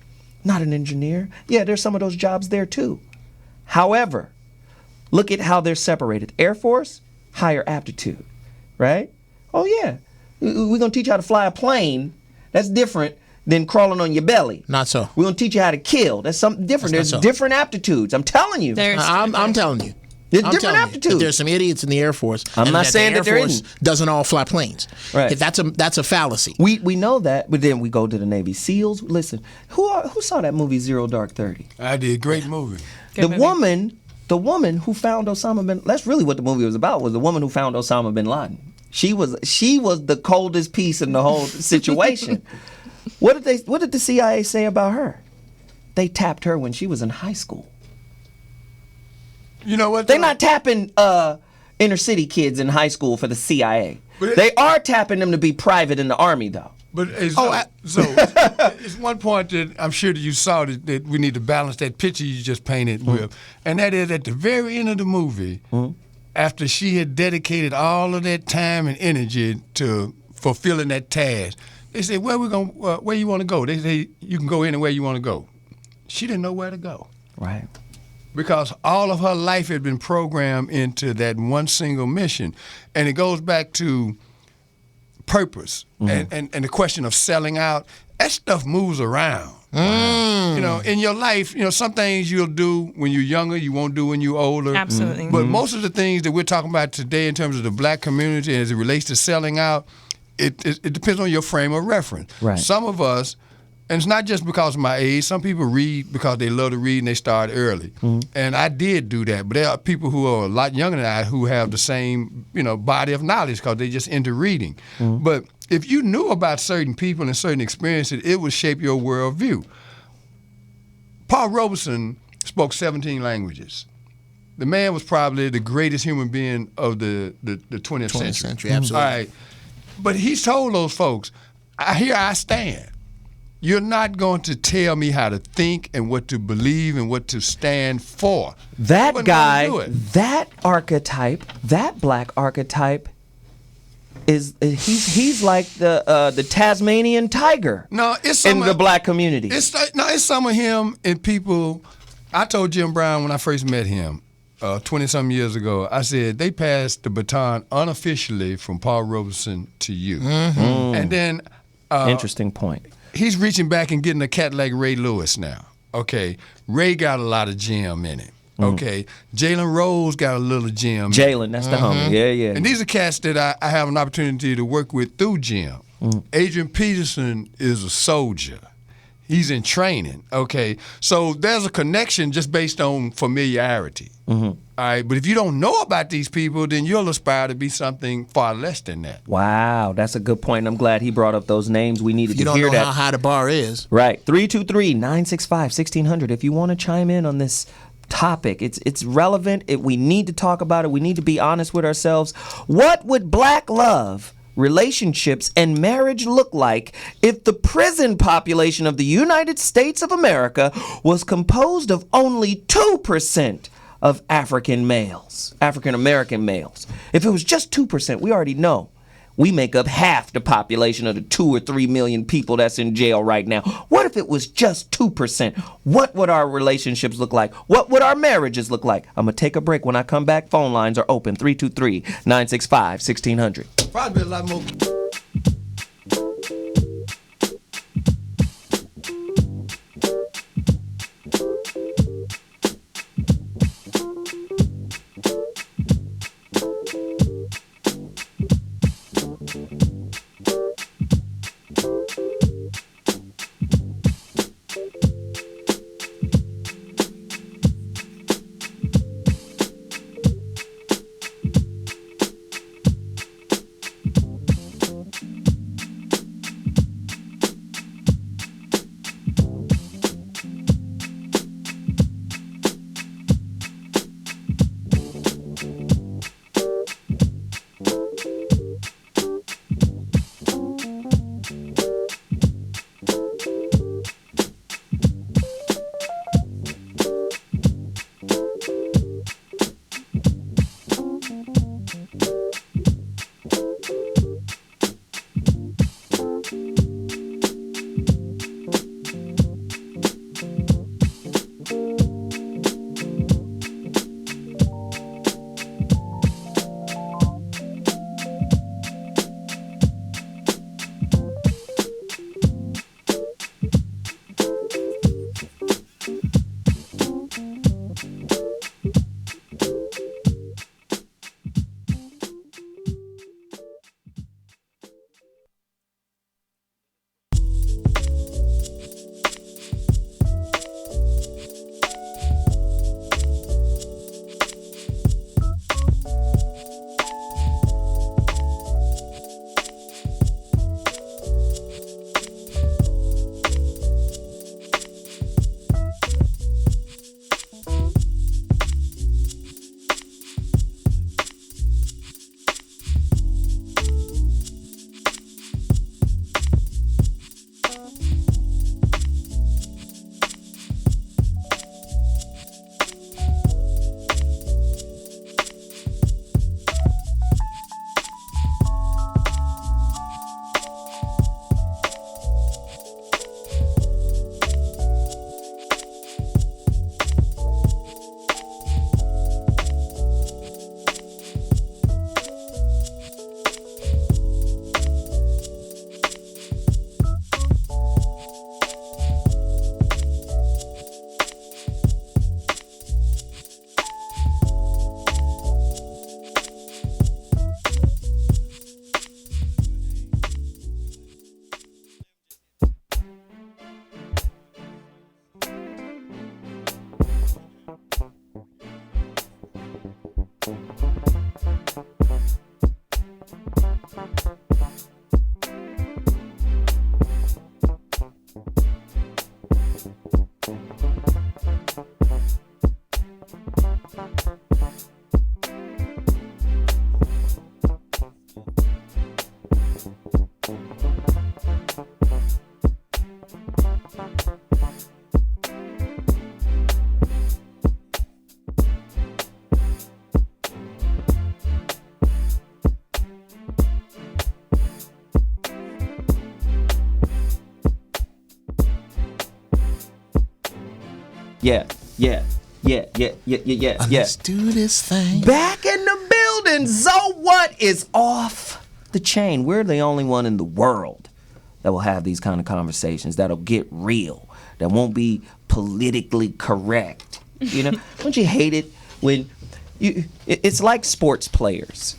not an engineer. Yeah, there's some of those jobs there too. However, look at how they're separated. Air Force, higher aptitude, right? Oh yeah, we're going to teach you how to fly a plane. That's different than crawling on your belly. Not so. We're going to teach you how to kill. That's something different. There's different aptitudes. I'm telling you. I'm telling you. There's different aptitudes. There's some idiots in the Air Force. I'm not saying that there isn't. Doesn't all fly planes. Right. That's a fallacy. We know that, but then we go to the Navy SEALs. Listen, who saw that movie Zero Dark 30? I did. Great movie. The woman who found Osama bin. That's really what the movie was about. Was the woman who found Osama bin Laden. She was the coldest piece in the whole situation. What did the CIA say about her? They tapped her when she was in high school. You know what? They're not tapping inner city kids in high school for the CIA. They are tapping them to be private in the Army, though. But it's one point that I'm sure that you saw that we need to balance that picture you just painted with, and that is at the very end of the movie, after she had dedicated all of that time and energy to fulfilling that task. They said, where you want to go? They say, you can go anywhere you want to go. She didn't know where to go. Right. Because all of her life had been programmed into that one single mission. And it goes back to purpose and the question of selling out. That stuff moves around. In your life, some things you'll do when you're younger, you won't do when you're older. Absolutely. But most of the things that we're talking about today in terms of the black community as it relates to selling out, it depends on your frame of reference. Right. Some of us, and it's not just because of my age, some people read because they love to read and they start early. And I did do that. But there are people who are a lot younger than I who have the same, body of knowledge because they just into reading. But if you knew about certain people and certain experiences, it would shape your worldview. Paul Robeson spoke 17 languages. The man was probably the greatest human being of the 20th century. Absolutely. All right. But he's told those folks, here I stand. You're not going to tell me how to think and what to believe and what to stand for. That Wouldn't guy, wanna do it. that archetype, that black archetype, he's like the Tasmanian tiger. No, it's in the black community. It's some of him and people. I told Jim Brown when I first met him 20-some years ago, I said, they passed the baton unofficially from Paul Robeson to you. And then... Interesting point. He's reaching back and getting a cat like Ray Lewis now. Okay, Ray got a lot of Jim in him. Okay, Jalen Rose got a little Jim. Jalen, that's the homie. Yeah. And these are cats that I have an opportunity to work with through Jim. Adrian Peterson is a soldier. He's in training. Okay, so there's a connection just based on familiarity. All right, but if you don't know about these people, then you'll aspire to be something far less than that. Wow, that's a good point. I'm glad he brought up those names. We needed You to don't hear know that. how high the bar is. Right. 323-965-1600. If you want to chime in on this topic, it's relevant. We need to talk about it. We need to be honest with ourselves. What would black love, relationships, and marriage look like if the prison population of the United States of America was composed of only 2% of African American males? If it was just 2%, we already know we make up half the population of the 2 or 3 million people that's in jail right now. What if it was just 2%? What would our relationships look like? What would our marriages look like? I'm going to take a break. When I come back, phone lines are open. 323-965-1600. Probably a lot more. Yeah. Let's do this thing. Back in the building. So what is off the chain? We're the only one in the world that will have these kind of conversations, that'll get real, that won't be politically correct. You know, don't you hate it when it's like sports players.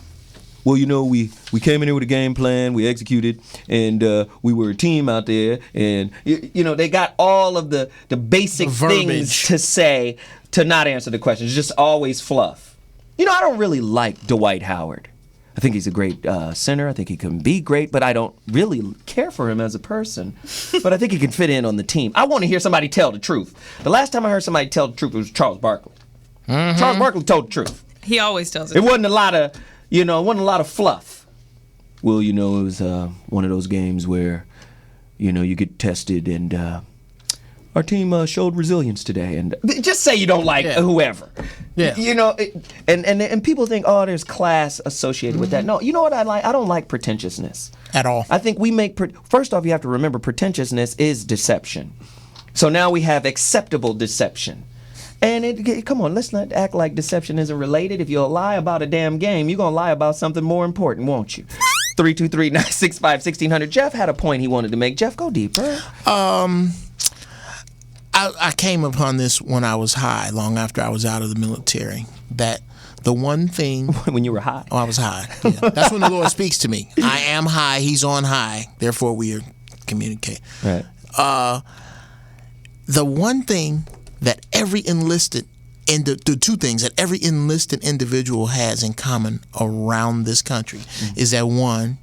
Well, you know, we came in here with a game plan, we executed, and we were a team out there, and you know, they got all of the basic things to say to not answer the question. It's just always fluff. You know, I don't really like Dwight Howard. I think he's a great center. I think he can be great, but I don't really care for him as a person. But I think he can fit in on the team. I want to hear somebody tell the truth. The last time I heard somebody tell the truth, it was Charles Barkley. Mm-hmm. Charles Barkley told the truth. He always tells it. It wasn't a lot of fluff. Well, you know, it was one of those games where, you know, you get tested, and our team showed resilience today. And just say you don't like whoever. Yeah. You know, and people think, oh, there's class associated with that. No, you know what I like? I don't like pretentiousness. At all. I think we make, first off, you have to remember pretentiousness is deception. So now we have acceptable deception. And come on, let's not act like deception isn't related. If you'll lie about a damn game, you're going to lie about something more important, won't you? 323-965-1600. Geoff had a point he wanted to make. Geoff, go deeper. I came upon this when I was high, long after I was out of the military, that the one thing... When you were high? Oh, I was high. Yeah. That's when the Lord speaks to me. I am high, he's on high, therefore we communicate. Right. The one thing that every enlisted, the two things that every enlisted individual has in common around this country is that, one,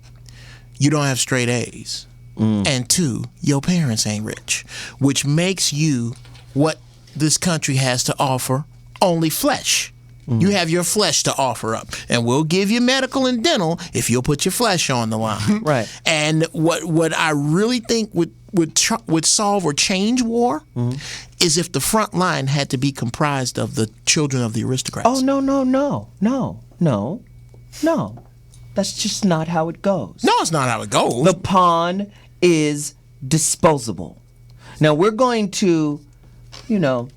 you don't have straight A's, and two, your parents ain't rich, which makes you what this country has to offer, only flesh. You have your flesh to offer up, and we'll give you medical and dental if you'll put your flesh on the line. Right. And what I really think would solve or change war is if the front line had to be comprised of the children of the aristocrats. Oh, no. That's just not how it goes. No, it's not how it goes. The pawn is disposable. Now, we're going to, you know,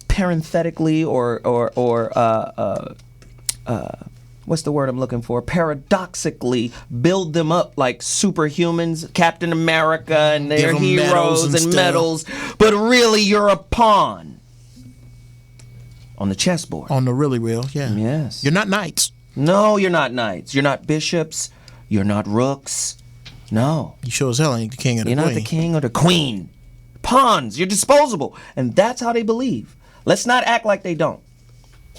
parenthetically or what's the word I'm looking for? Paradoxically build them up like superhumans, Captain America, and their heroes and medals, but really you're a pawn on the chessboard. On the really real, yeah. Yes. You're not knights. No, you're not knights. You're not bishops. You're not rooks. No. You sure as hell ain't the king or the queen. You're not the king or the queen. Pawns. You're disposable. And that's how they believe. Let's not act like they don't.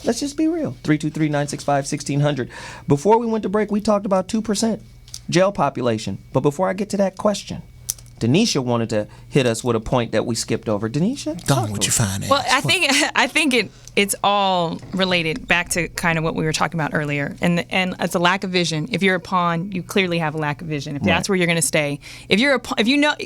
Let's just be real. 323-965-1600. Before we went to break, we talked about 2% jail population. But before I get to that question, Danisha wanted to hit us with a point that we skipped over. Danisha? Tell me what you find. Well, I think it's all related back to kind of what we were talking about earlier. And it's a lack of vision. If you're a pawn, you clearly have a lack of vision. If that's where you're going to stay. If you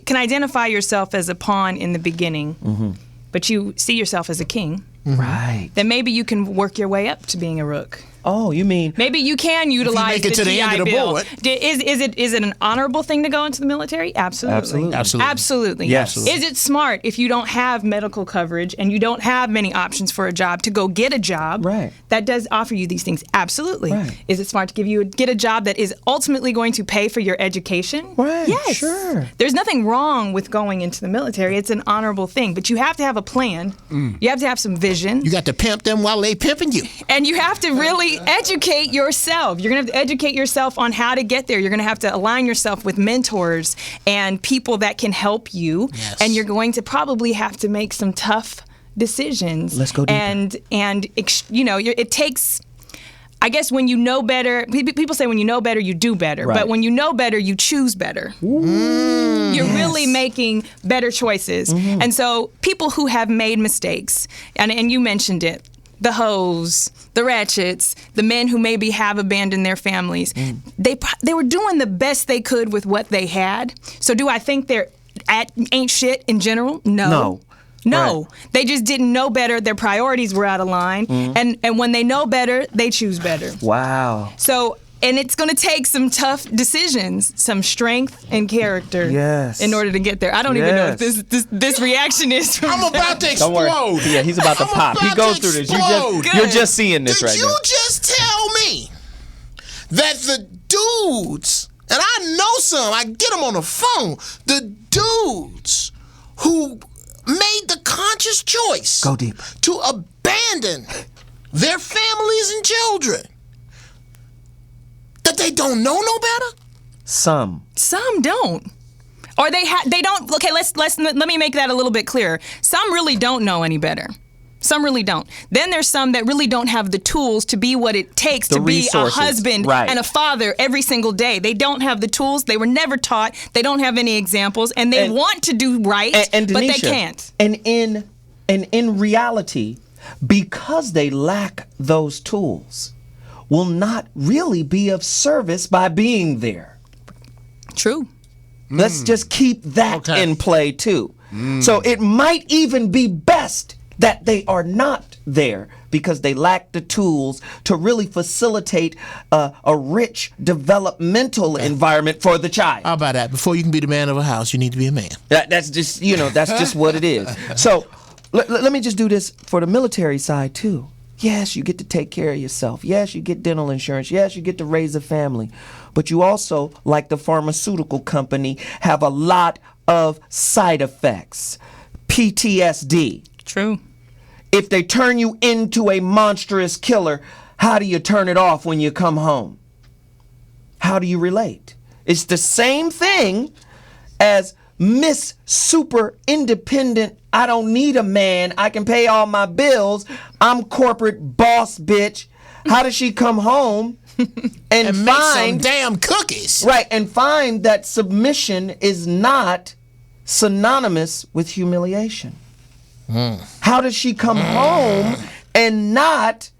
can identify yourself as a pawn in the beginning, but you see yourself as a king, right? Then maybe you can work your way up to being a rook. Oh, you mean maybe you can utilize if you make it to the end of the bill. board. Is it an honorable thing to go into the military? Absolutely. Yes. Is it smart if you don't have medical coverage and you don't have many options for a job to go get a job? Right. That does offer you these things. Absolutely. Right. Is it smart to get a job that is ultimately going to pay for your education? Right. Yes. Sure. There's nothing wrong with going into the military. It's an honorable thing, but you have to have a plan. You have to have some vision. You got to pimp them while they pimping you. And you have to really educate yourself. You're going to have to educate yourself on how to get there. You're going to have to align yourself with mentors and people that can help you. Yes. And you're going to probably have to make some tough decisions. Let's go deeper. And you know, it takes, I guess, when you know better, people say when you know better, you do better. Right. But when you know better, you choose better. You're really making better choices. And so people who have made mistakes, and you mentioned it, the hoes, the ratchets, the men who maybe have abandoned their families, they were doing the best they could with what they had. So do I think they're ain't shit in general? No. Right. They just didn't know better. Their priorities were out of line. And when they know better, they choose better. Wow. So And it's going to take some tough decisions, some strength and character in order to get there. I don't even know if this reaction is from I'm about to explode. Don't worry. Yeah, he's about to pop. He goes through this. You're just seeing this right now. Did you just tell me that the dudes, and I know some, I get them on the phone, the dudes who made the conscious choice go deep to abandon their families and children, that they don't know no better? Some don't. Or they don't. Okay, let me make that a little bit clearer. Some really don't know any better. Some really don't. Then there's some that really don't have the tools to be what it takes to be a husband and a father every single day. They don't have the tools. They were never taught. They don't have any examples, and they want to do right, and but Danisha, they can't. And in reality, because they lack those tools, will not really be of service by being there. True. Let's just keep that in play too. So it might even be best that they are not there because they lack the tools to really facilitate a rich developmental environment for the child. How about that? Before you can be the man of a house, you need to be a man. That's just what it is. So let me just do this for the military side too. Yes, you get to take care of yourself. Yes, you get dental insurance. Yes, you get to raise a family. But you also, like the pharmaceutical company, have a lot of side effects. PTSD. True. If they turn you into a monstrous killer, how do you turn it off when you come home? How do you relate? It's the same thing as Miss Super Independent. I don't need a man. I can pay all my bills. I'm corporate boss bitch. How does she come home and make find some damn cookies? Right, and find that submission is not synonymous with humiliation. How does she come home and not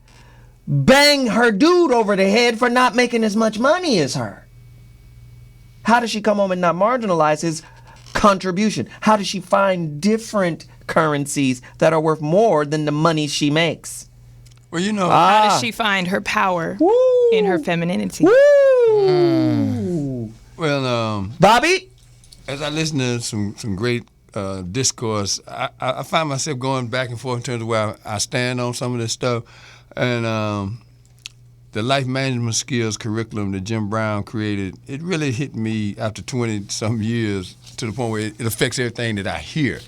bang her dude over the head for not making as much money as her? How does she come home and not marginalize his contribution? How does she find different currencies that are worth more than the money she makes? Well, you know, how does she find her power in her femininity? Well, Bobby, as I listen to some great discourse, I find myself going back and forth in terms of where I stand on some of this stuff. And the life management skills curriculum that Jim Brown created, it really hit me after 20-some years to the point where it affects everything that I hear.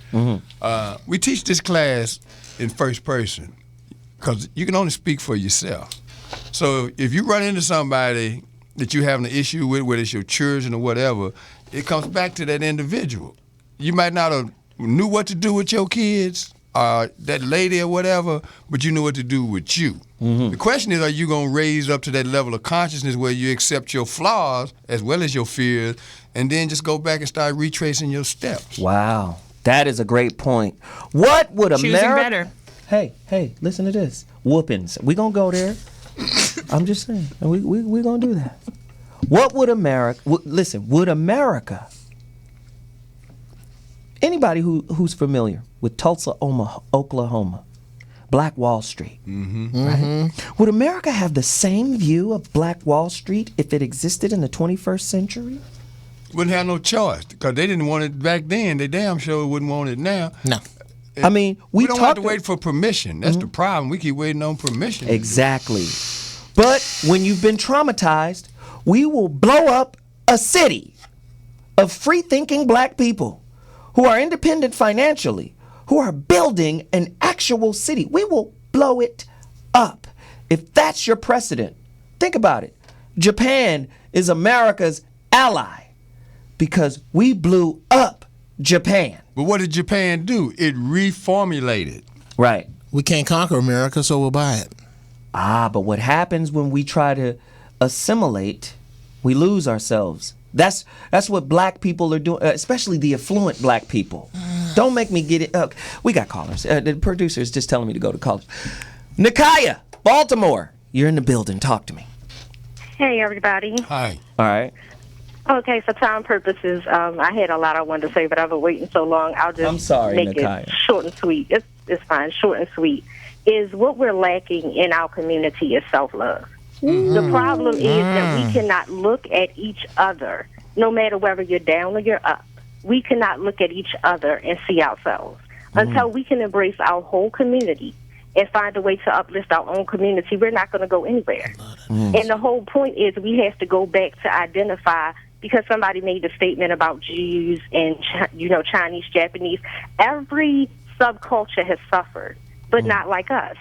We teach this class in first person because you can only speak for yourself. So if you run into somebody that you're having an issue with, whether it's your children or whatever, it comes back to that individual. You might not have knew what to do with your kids, that lady or whatever, but you knew what to do with you. The question is, are you going to raise up to that level of consciousness where you accept your flaws as well as your fears, and then just go back and start retracing your steps? Wow, that is a great point. What would America... Choosing better. Hey, listen to this. Whoopings. We going to go there. I'm just saying. We going to do that. What would America... Listen, would America... Anybody who's familiar with Tulsa, Oklahoma, Black Wall Street, right? Would America have the same view of Black Wall Street if it existed in the 21st century? Wouldn't have no choice because they didn't want it back then. They damn sure wouldn't want it now. No. I mean, we don't have to wait for permission. That's the problem. We keep waiting on permission. Exactly. But when you've been traumatized, we will blow up a city of free-thinking black people who are independent financially, who are building an actual city. We will blow it up. If that's your precedent, think about it. Japan is America's ally because we blew up Japan. But what did Japan do? It reformulated. Right. We can't conquer America, so we'll buy it. But what happens when we try to assimilate, we lose ourselves. That's what black people are doing, especially the affluent black people. Don't make me get it. We got callers. The producer is just telling me to go to college. Nikaya, Baltimore, you're in the building. Talk to me. Hey, everybody. Hi. All right. Okay, for time purposes, I had a lot I wanted to say, but I've been waiting so long. I'll just I'm sorry, make Nikaya. it short and sweet. It's fine, short and sweet. Is what we're lacking in our community is self-love. The problem is that we cannot look at each other, no matter whether you're down or you're up. We cannot look at each other and see ourselves. Until we can embrace our whole community and find a way to uplift our own community, we're not going to go anywhere. And the whole point is we have to go back to identify, because somebody made a statement about Jews and, Chinese, Japanese. Every subculture has suffered, but not like us.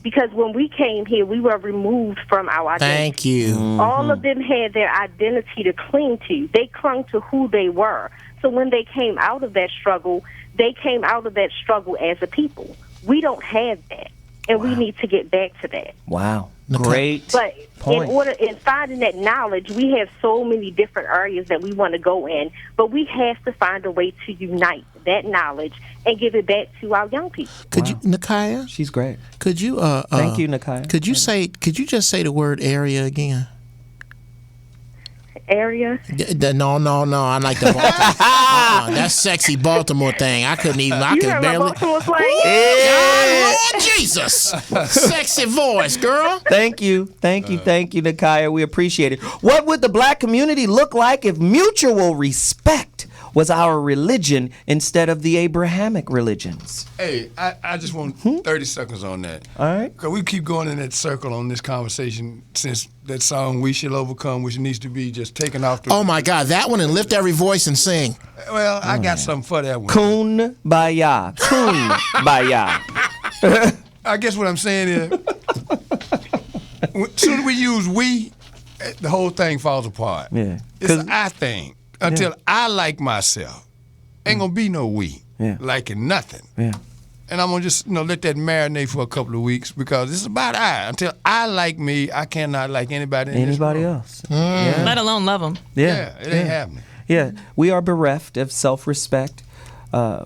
Because when we came here, we were removed from our identity. Thank you. All of them had their identity to cling to. They clung to who they were. So when they came out of that struggle, they came out of that struggle as a people. We don't have that, and we need to get back to that. Wow. Great But point. in finding that knowledge, we have so many different areas that we want to go in, but we have to find a way to unite that knowledge and give it back to our young people. Could you, Nakaya? She's great. Could you? Thank you, Nakaya. Could you just say the word area again? Area? No. I like the Baltimore. That sexy Baltimore thing. I couldn't even. I You could heard my barely. Baltimore slang? Yeah, Lord Jesus, sexy voice, girl. Thank you, Nakaya. We appreciate it. What would the black community look like if mutual respect was our religion instead of the Abrahamic religions? Hey, I just want 30 seconds on that. All right. Because we keep going in that circle on this conversation since that song "We Shall Overcome," which needs to be just taken off the... Oh, my God, that one, and lift every voice and sing. Well, I got something for that one. Kumbaya. I guess what I'm saying is, as soon as we use "we," the whole thing falls apart. Yeah. It's an I thing. Until I like myself, ain't gonna be no "we." Liking nothing. Yeah. And I'm gonna just let that marinate for a couple of weeks, because it's about I. Until I like me, I cannot like anybody else. Yeah. Let alone love them. Yeah. It ain't happening. Yeah. We are bereft of self-respect.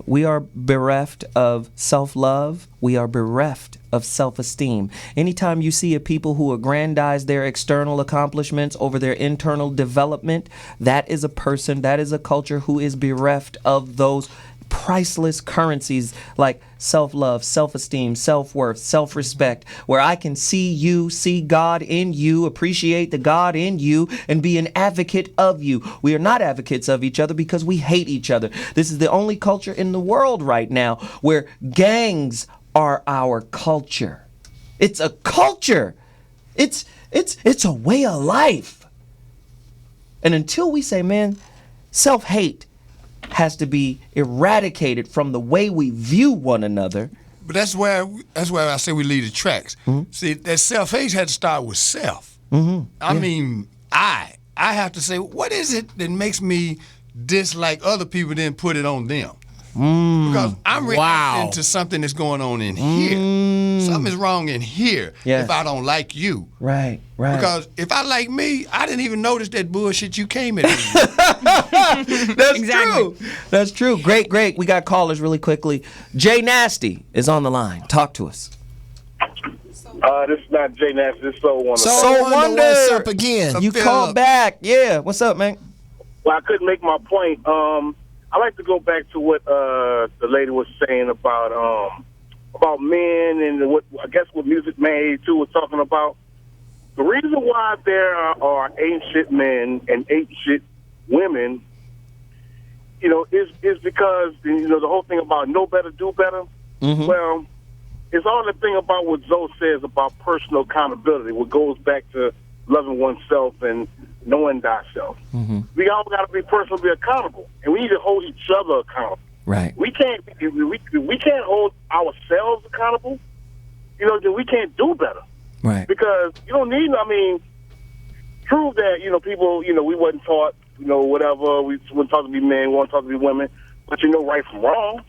We are bereft of self-love. We are bereft of self-esteem. Anytime you see a people who aggrandize their external accomplishments over their internal development, that is a person, that is a culture who is bereft of those priceless currencies like self-love, self-esteem, self-worth, self-respect, where I can see you, see God in you, appreciate the God in you, and be an advocate of you. We are not advocates of each other because we hate each other. This is the only culture in the world right now where gangs are our culture. It's a culture. It's a way of life. And until we say, man, self-hate has to be eradicated from the way we view one another. But that's where I say we lead the tracks. See, that self-hate had to start with self. I mean, I have to say, what is it that makes me dislike other people, then put it on them? Because I'm reacting to something that's going on in here. Something is wrong in here if I don't like you. Right. Because if I like me, I didn't even notice that bullshit you came at me. That's true. That's true. Great. We got callers really quickly. Jay Nasty is on the line. Talk to us. This is not Jay Nasty. This is Soul Wonder. Soul Wonder. What's up again? You called back. Yeah. What's up, man? Well, I couldn't make my point. I like to go back to what the lady was saying about men and what Music Man 82 was talking about. The reason why there are ancient men and ancient women, is because the whole thing about know better, do better. Well, it's all the thing about what Zoe says about personal accountability, what goes back to loving oneself and knowing thyself. We all got to be personally accountable, and we need to hold each other accountable. Right. We can't hold ourselves accountable. We can't do better. Right. Because you don't need. Prove that people. We wasn't taught. Whatever. We weren't taught to be men. We weren't taught to be women. But right from wrong.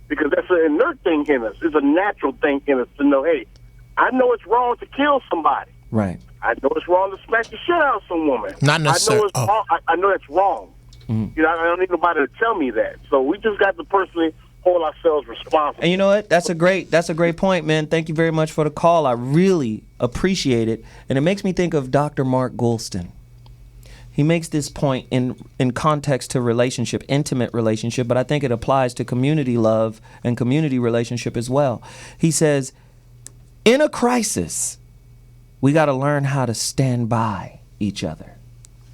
Because that's an inert thing in us. It's a natural thing in us to know. Hey, I know it's wrong to kill somebody. Right. I know it's wrong to smack the shit out of some woman. Not necessarily. I know it's wrong. I know that's wrong. I don't need nobody to tell me that. So we just got to personally hold ourselves responsible. And you know what? That's a great point, man. Thank you very much for the call. I really appreciate it. And it makes me think of Dr. Mark Goulston. He makes this point in context to relationship, intimate relationship, but I think it applies to community love and community relationship as well. He says, in a crisis, we got to learn how to stand by each other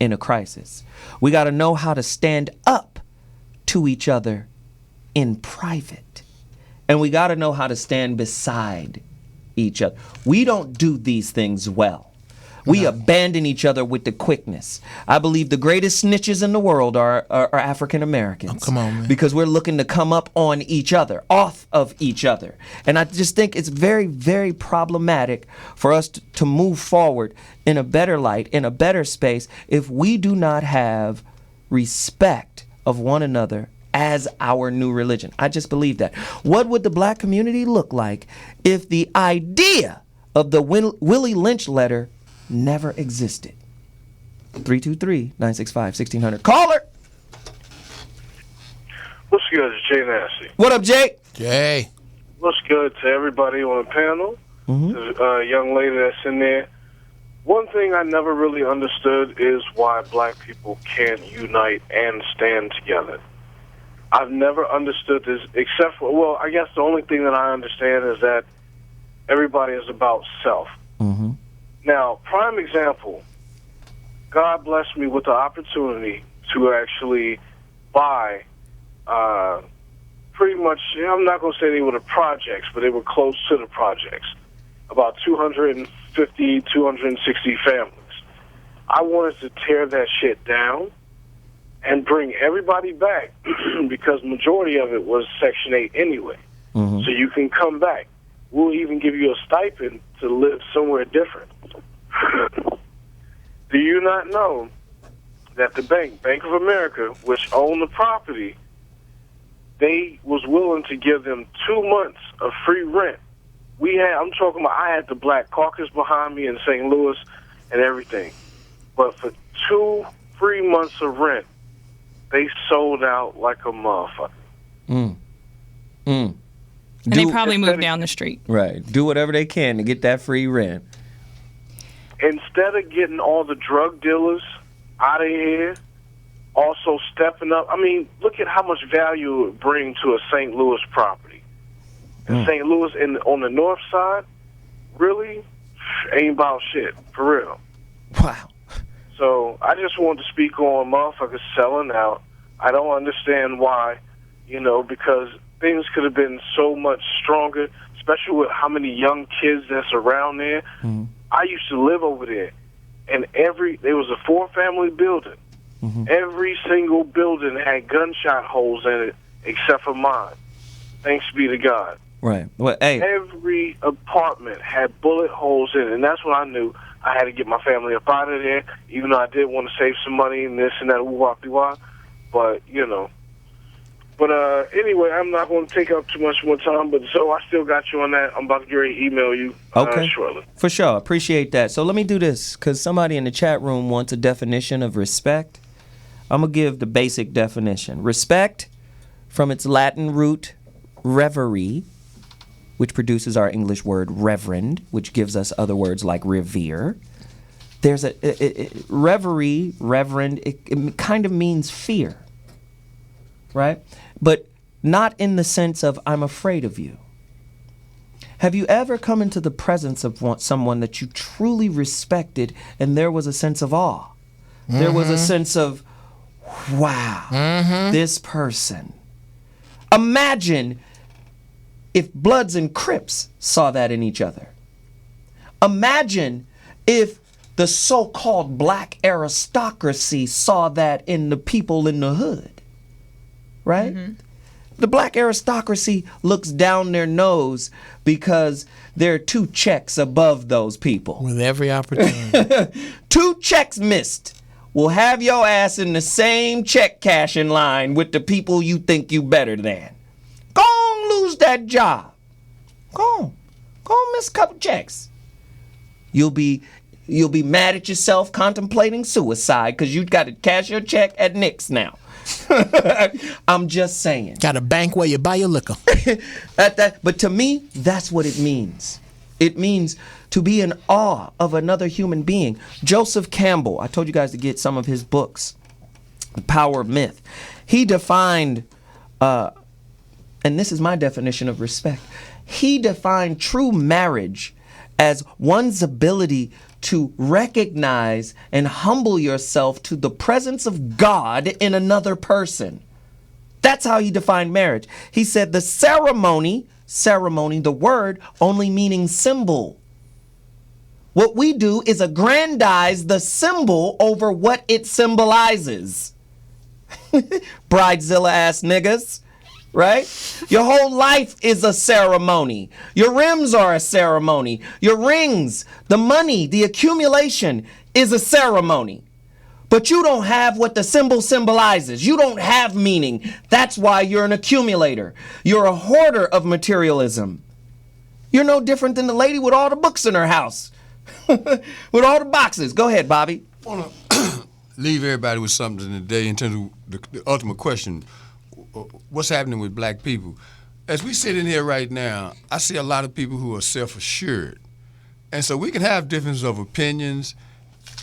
in a crisis. We got to know how to stand up to each other in private. And we got to know how to stand beside each other. We don't do these things well. We abandon each other with the quickness. I believe the greatest snitches in the world are African Americans. Oh, come on, man. Because we're looking to come up on each other, off of each other. And I just think it's very, very problematic for us to move forward in a better light, in a better space, if we do not have respect of one another as our new religion. I just believe that. What would the black community look like if the idea of the Willie Lynch letter never existed? 323-965-1600. Caller! What's good? It's Jay Nasty. What up, Jay? Jay. What's good to everybody on the panel? To the young lady that's in there. One thing I never really understood is why black people can't unite and stand together. I've never understood this, except for, well, I guess the only thing that I understand is that everybody is about self. Now, prime example, God blessed me with the opportunity to actually buy pretty much, I'm not going to say they were the projects, but they were close to the projects, about 250, 260 families. I wanted to tear that shit down and bring everybody back because majority of it was Section 8 anyway. So you can come back. We'll even give you a stipend to live somewhere different. Do you not know that the Bank of America, which owned the property, they was willing to give them 2 months of free rent. I'm talking about, I had the Black Caucus behind me in St. Louis and everything. But for 2 free months of rent, they sold out like a motherfucker. And they probably moved down the street. Right. Do whatever they can to get that free rent. Instead of getting all the drug dealers out of here, also stepping up. I mean, look at how much value it would bring to a St. Louis property. In St. Louis, on the north side, really ain't about shit, for real. Wow. So I just wanted to speak on motherfuckers selling out. I don't understand why, because things could have been so much stronger, especially with how many young kids that's around there. I used to live over there, and there was a 4-family building. Every single building had gunshot holes in it except for mine. Thanks be to God. Right. Well, hey. Every apartment had bullet holes in it, and that's when I knew I had to get my family up out of there, even though I did want to save some money and this and that, woo-wah-dee-wah. But, But anyway, I'm not going to take up too much more time, but so I still got you on that. I'm about to get ready to email you shortly. For sure. Appreciate that. So let me do this, because somebody in the chat room wants a definition of respect. I'm going to give the basic definition. Respect, from its Latin root reverie, which produces our English word reverend, which gives us other words like revere. There's reverie, reverend, it kind of means fear, right? But not in the sense of I'm afraid of you. Have you ever come into the presence of someone that you truly respected and there was a sense of awe? There was a sense of, wow, this person. Imagine if Bloods and Crips saw that in each other. Imagine if the so-called black aristocracy saw that in the people in the hood, right? The black aristocracy looks down their nose because there are 2 checks above those people. With every opportunity. 2 checks missed will have your ass in the same check cashing line with the people you think you better than. Go on, lose that job. Go on, miss a couple checks. You'll be mad at yourself, contemplating suicide because you got to cash your check at Nick's now. I'm just saying. Got a bank where you buy your liquor. But to me, that's what it means. It means to be in awe of another human being. Joseph Campbell, I told you guys to get some of his books, The Power of Myth. He defined, and this is my definition of respect, he defined true marriage as one's ability to recognize and humble yourself to the presence of God in another person. That's how he defined marriage. He said the ceremony, the word only meaning symbol. What we do is aggrandize the symbol over what it symbolizes. Bridezilla ass niggas, right? Your whole life is a ceremony. Your rims are a ceremony. Your rings, the money, the accumulation is a ceremony. But you don't have what the symbol symbolizes. You don't have meaning. That's why you're an accumulator. You're a hoarder of materialism. You're no different than the lady with all the books in her house. With all the boxes. Go ahead, Bobby. I want to leave everybody with something today in terms of the ultimate question. What's happening with black people? As we sit in here right now, I see a lot of people who are self-assured. And so we can have differences of opinions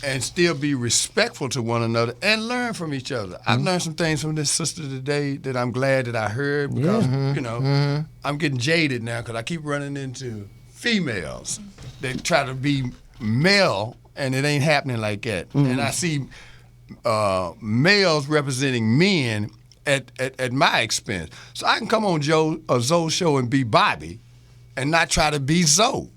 and still be respectful to one another and learn from each other. I've learned some things from this sister today that I'm glad that I heard because, I'm getting jaded now because I keep running into females. They try to be male, and it ain't happening like that. And I see males representing men at my expense. So I can come on Zoe's show and be Bobby and not try to be Zoe.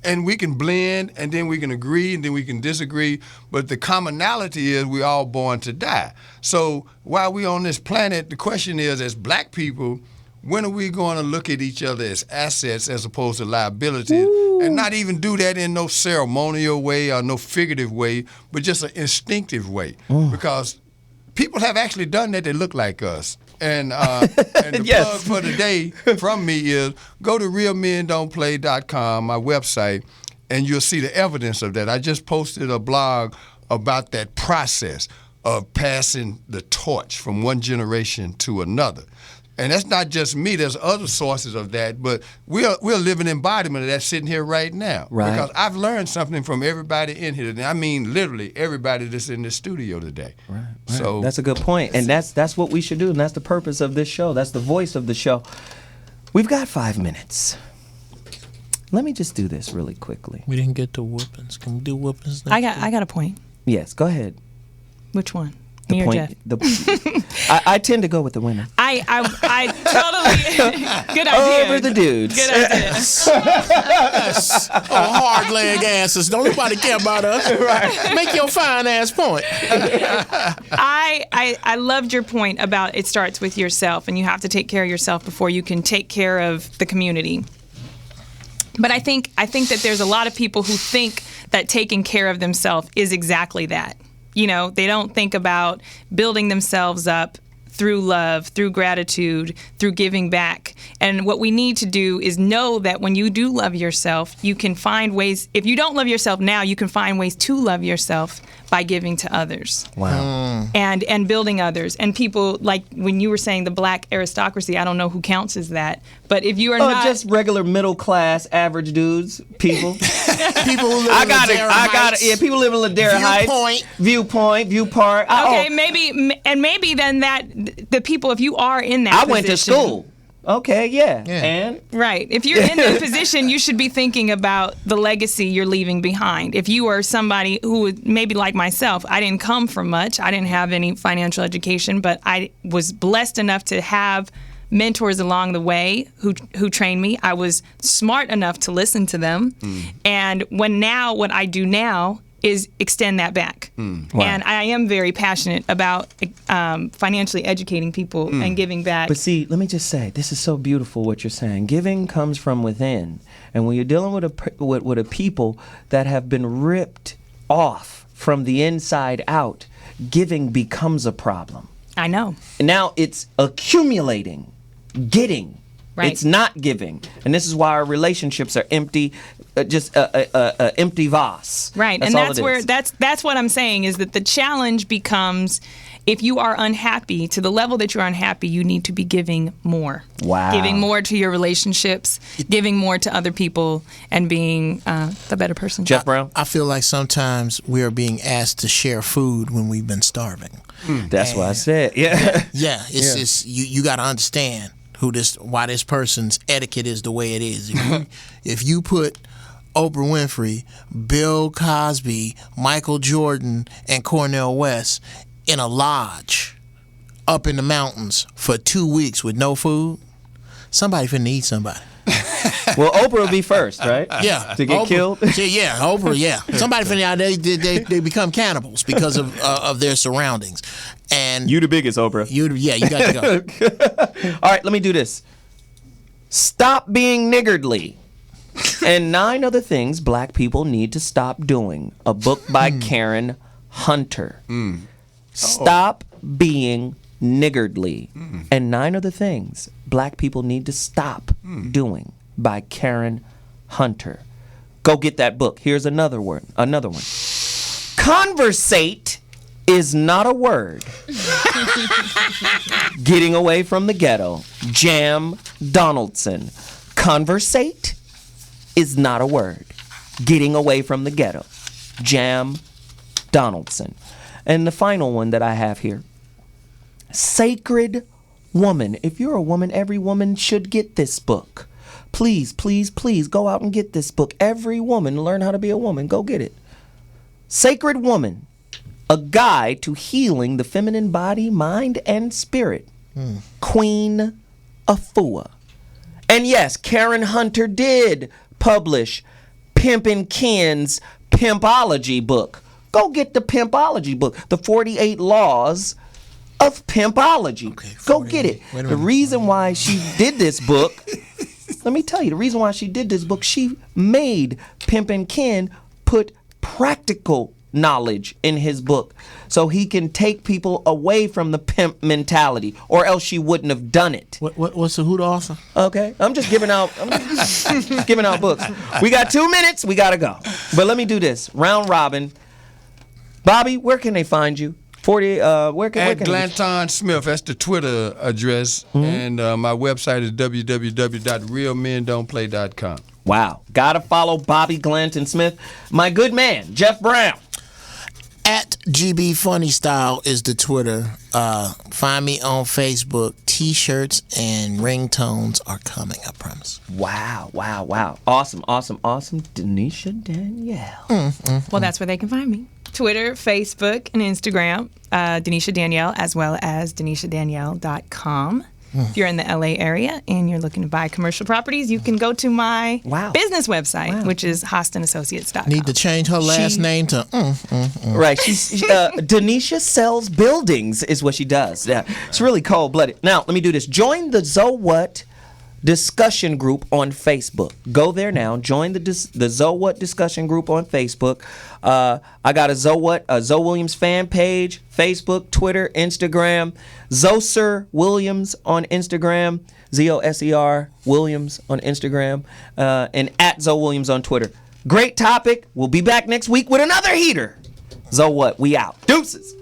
And we can blend, and then we can agree, and then we can disagree. But the commonality is we're all born to die. So while we're on this planet, the question is, as black people, when are we going to look at each other as assets as opposed to liabilities? And not even do that in no ceremonial way or no figurative way, but just an instinctive way. Because people have actually done that look like us. And the plug for today from me is go to realmendon'tplay.com, my website, and you'll see the evidence of that. I just posted a blog about that process of passing the torch from one generation to another. And that's not just me. There's other sources of that, but we're a living embodiment of that sitting here right now. Right. Because I've learned something from everybody in here today. I mean, literally everybody that's in the studio today. Right. So that's a good point, and that's what we should do, and that's the purpose of this show. That's the voice of the show. We've got 5 minutes. Let me just do this really quickly. We didn't get to whoopings. Can we do whoopings next I got a point. Yes, go ahead. Which one? The Me or point. Jeff? I tend to go with the women. I totally good idea. Over the dudes. Good idea. Hard leg asses. Don't nobody care about us. Right. Make your fine ass point. I loved your point about it starts with yourself, and you have to take care of yourself before you can take care of the community. But I think that there's a lot of people who think that taking care of themselves is exactly that. You know, they don't think about building themselves up through love, through gratitude, through giving back. And what we need to do is know that when you do love yourself, you can find ways. If you don't love yourself now, you can find ways to love yourself by giving to others. Wow. And building others. And people, like when you were saying the black aristocracy, I don't know who counts as that. But if you are not just regular middle class average dudes, people. People who live in Ladera Heights. Yeah, people live in Ladera Heights. Viewpoint Park. Okay, maybe then that the people, if you are in that I went to school. Okay, yeah. And? Right. If you're in that position, you should be thinking about the legacy you're leaving behind. If you are somebody who, maybe like myself, I didn't come from much. I didn't have any financial education, but I was blessed enough to have mentors along the way who trained me. I was smart enough to listen to them. And what I do now is extend that back. Wow. And I am very passionate about financially educating people and giving back. But see, let me just say, this is so beautiful what you're saying. Giving comes from within. And when you're dealing with a people that have been ripped off from the inside out, giving becomes a problem. I know. And now it's accumulating, getting. Right. It's not giving. And this is why our relationships are empty, just empty vase. Right. That's and all that's it where is. that's what I'm saying is that the challenge becomes, if you are unhappy to the level that you're unhappy, you need to be giving more. Wow. Giving more to your relationships, giving more to other people, and being the better person. Jeff Brown? I feel like sometimes we are being asked to share food when we've been starving. That's what I said. Yeah. Yeah. It's you got to understand why this person's etiquette is the way it is. If you put Oprah Winfrey, Bill Cosby, Michael Jordan, and Cornel West in a lodge up in the mountains for 2 weeks with no food, somebody finna eat somebody. Well, Oprah will be first, right? Yeah. To get Oprah, killed? Yeah, Oprah, yeah. Somebody finna out, they become cannibals because of their surroundings. And You the biggest, Oprah. you got to go. All right, let me do this. Stop being niggardly. And 9 other things black people need to stop doing. A book by Karen Hunter. Stop being niggardly. And 9 other things black people need to stop doing by Karen Hunter. Go get that book. Here's another one. Conversate is not a word. Getting away from the ghetto. Jam Donaldson. Conversate is not a word. Getting away from the ghetto. Jam Donaldson. And the final one that I have here. Sacred Woman. If you're a woman, every woman should get this book. Please, please, please go out and get this book. Every woman, learn how to be a woman. Go get it. Sacred Woman. A guide to healing the feminine body, mind, and spirit. Queen Afua. And yes, Karen Hunter did publish Pimpin' Ken's Pimpology book. Go get the Pimpology book. The 48 Laws of Pimpology. Go get it. The reason why she did this book, let me tell you, the reason why she did this book, she made Pimpin' Ken put practical knowledge in his book so he can take people away from the pimp mentality, or else she wouldn't have done it. What's the who the author? Okay, I'm just giving out giving out books. We got 2 minutes, we gotta go. But let me do this. Round robin. Bobby, where can they find you? Where can Glanton-Smith, that's the Twitter address. And my website is www.realmendon'tplay.com. Wow. Gotta follow Bobby Glanton-Smith. My good man, Geoff Brown. At GB Funny Style is the Twitter. Find me on Facebook. T-shirts and ringtones are coming, I promise. Wow. Awesome. Danisha Danielle. Well, that's where they can find me. Twitter, Facebook, and Instagram. Danisha Danielle, as well as DanishaDanielle.com. If you're in the LA area and you're looking to buy commercial properties, you can go to my business website, which is HostinAssociates.com. Need to change her last name to Right. Danisha sells buildings is what she does. Yeah. It's really cold-blooded. Now, let me do this. Join the So What discussion group on Facebook. Go there now. Join the Zo What discussion group on Facebook. I got a Zo Williams fan page, Facebook, Twitter, Instagram. Zoser Williams on Instagram. Zoser Williams on Instagram. And at Zo Williams on Twitter. Great topic. We'll be back next week with another heater. Zo What? We out. Deuces.